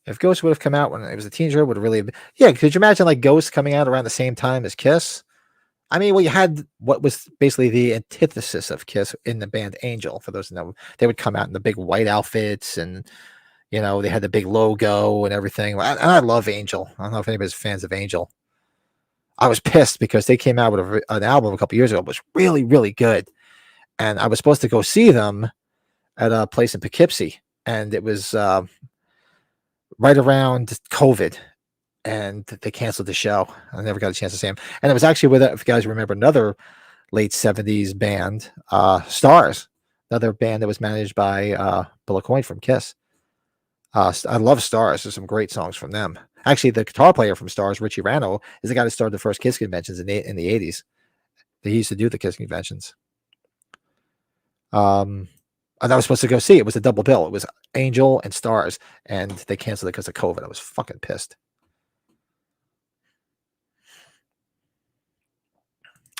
If Ghost would have come out when it was a teenager, would have really been, yeah. Could you imagine like Ghost coming out around the same time as Kiss? I mean, well, you had what was basically the antithesis of Kiss in the band Angel. For those who know, they would come out in the big white outfits and, you know, they had the big logo and everything. And I love Angel. I don't know if anybody's fans of Angel. I was pissed because they came out with an album a couple years ago. It was really, really good. And I was supposed to go see them at a place in Poughkeepsie. And it was right around COVID. And they canceled the show. I never got a chance to see him. And it was actually with, if you guys remember, another late 70s band, Stars, another band that was managed by Bill Aucoin from Kiss. I love Stars. There's some great songs from them. Actually, the guitar player from Stars, Richie Rano, is the guy that started the first Kiss conventions in the 80s. He used to do the Kiss conventions. And I was supposed to go see. It was a double bill. It was Angel and Stars, and they canceled it because of COVID. I was fucking pissed.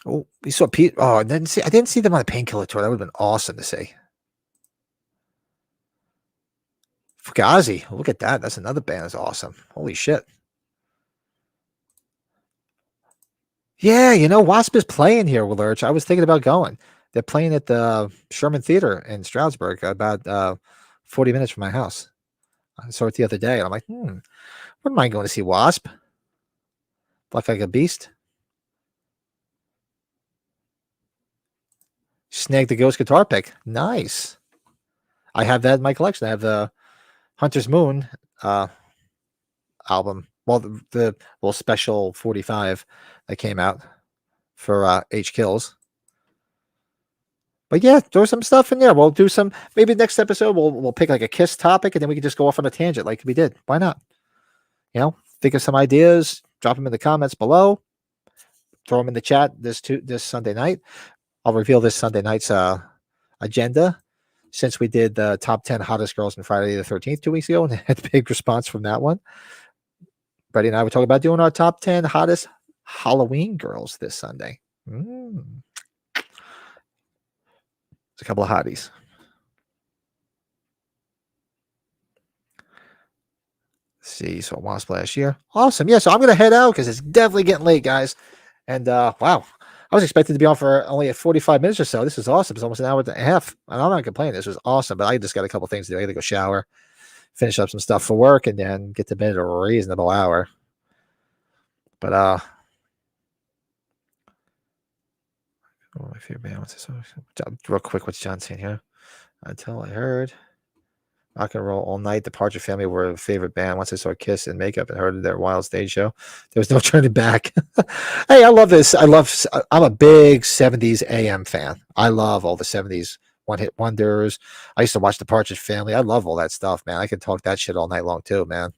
Oh, we saw Pete. Oh, I didn't see them on the Painkiller tour. That would have been awesome to see. Fugazi, look at that. That's another band that's awesome. Holy shit. Yeah, you know, Wasp is playing here, Lurch. I was thinking about going. They're playing at the Sherman Theater in Stroudsburg, about 40 minutes from my house. I saw it the other day, and I'm like, wouldn't mind going to see Wasp. Black Like a Beast. Snagged the Ghost guitar pick. Nice. I have that in my collection. I have the Hunter's Moon album. Well, the little special 45 that came out for H Kills. But yeah, throw some stuff in there. We'll do some, maybe next episode we'll pick like a Kiss topic and then we can just go off on a tangent like we did. Why not? You know, think of some ideas, drop them in the comments below, throw them in the chat this Sunday night. I'll reveal this Sunday night's agenda, since we did the top 10 hottest girls on Friday the 13th 2 weeks ago and had a big response from that one. Brady and I were talking about doing our top 10 hottest Halloween girls this Sunday. There's a couple of hotties. Let's see, so Wasp last year. Awesome. Yeah, so I'm going to head out because it's definitely getting late, guys. And wow. I was expecting to be on for only 45 minutes or so. This is awesome. It's almost an hour and a half. And I'm not complaining. This was awesome. But I just got a couple things to do. I got to go shower, finish up some stuff for work, and then get to bed at a reasonable hour. But my favorite band. What's this? Real quick, what's John saying here? Until I heard Rock and Roll All Night, the Partridge Family were a favorite band. Once I saw Kiss and Makeup and heard their wild stage show, there was no turning back. Hey, I love this. I'm a big 70s AM fan. I love all the 70s one-hit wonders. I used to watch the Partridge Family. I love all that stuff, man. I can talk that shit all night long too, man.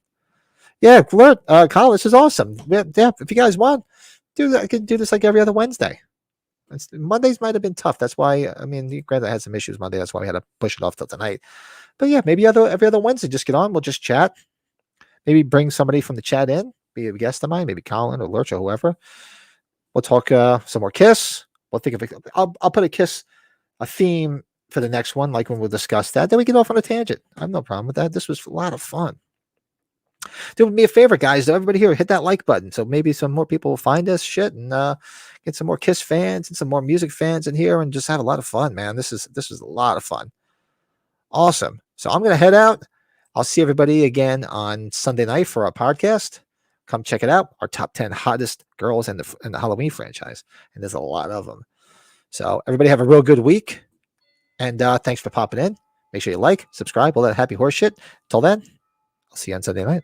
Yeah, Kyle, this is awesome. Yeah, if you guys want, I can do this like every other Wednesday. Mondays might have been tough. That's why, I mean, granted, I had some issues Monday. That's why we had to push it off till tonight. But yeah, maybe every other Wednesday, just get on. We'll just chat. Maybe bring somebody from the chat in, be a guest of mine, maybe Colin or Lurch or whoever. We'll talk some more Kiss. We'll think of it. I'll put a theme for the next one, like when we'll discuss that. Then we get off on a tangent. I have no problem with that. This was a lot of fun. Do me a favor, guys. Everybody here, hit that like button. So maybe some more people will find us and get some more Kiss fans and some more music fans in here and just have a lot of fun, man. This is a lot of fun. Awesome. So I'm going to head out. I'll see everybody again on Sunday night for our podcast. come check it out. Our top 10 hottest girls in the Halloween franchise, and there's a lot of them. So everybody have a real good week, and thanks for popping in. Make sure you like, subscribe, all that happy horse shit. Till then, I'll see you on Sunday night.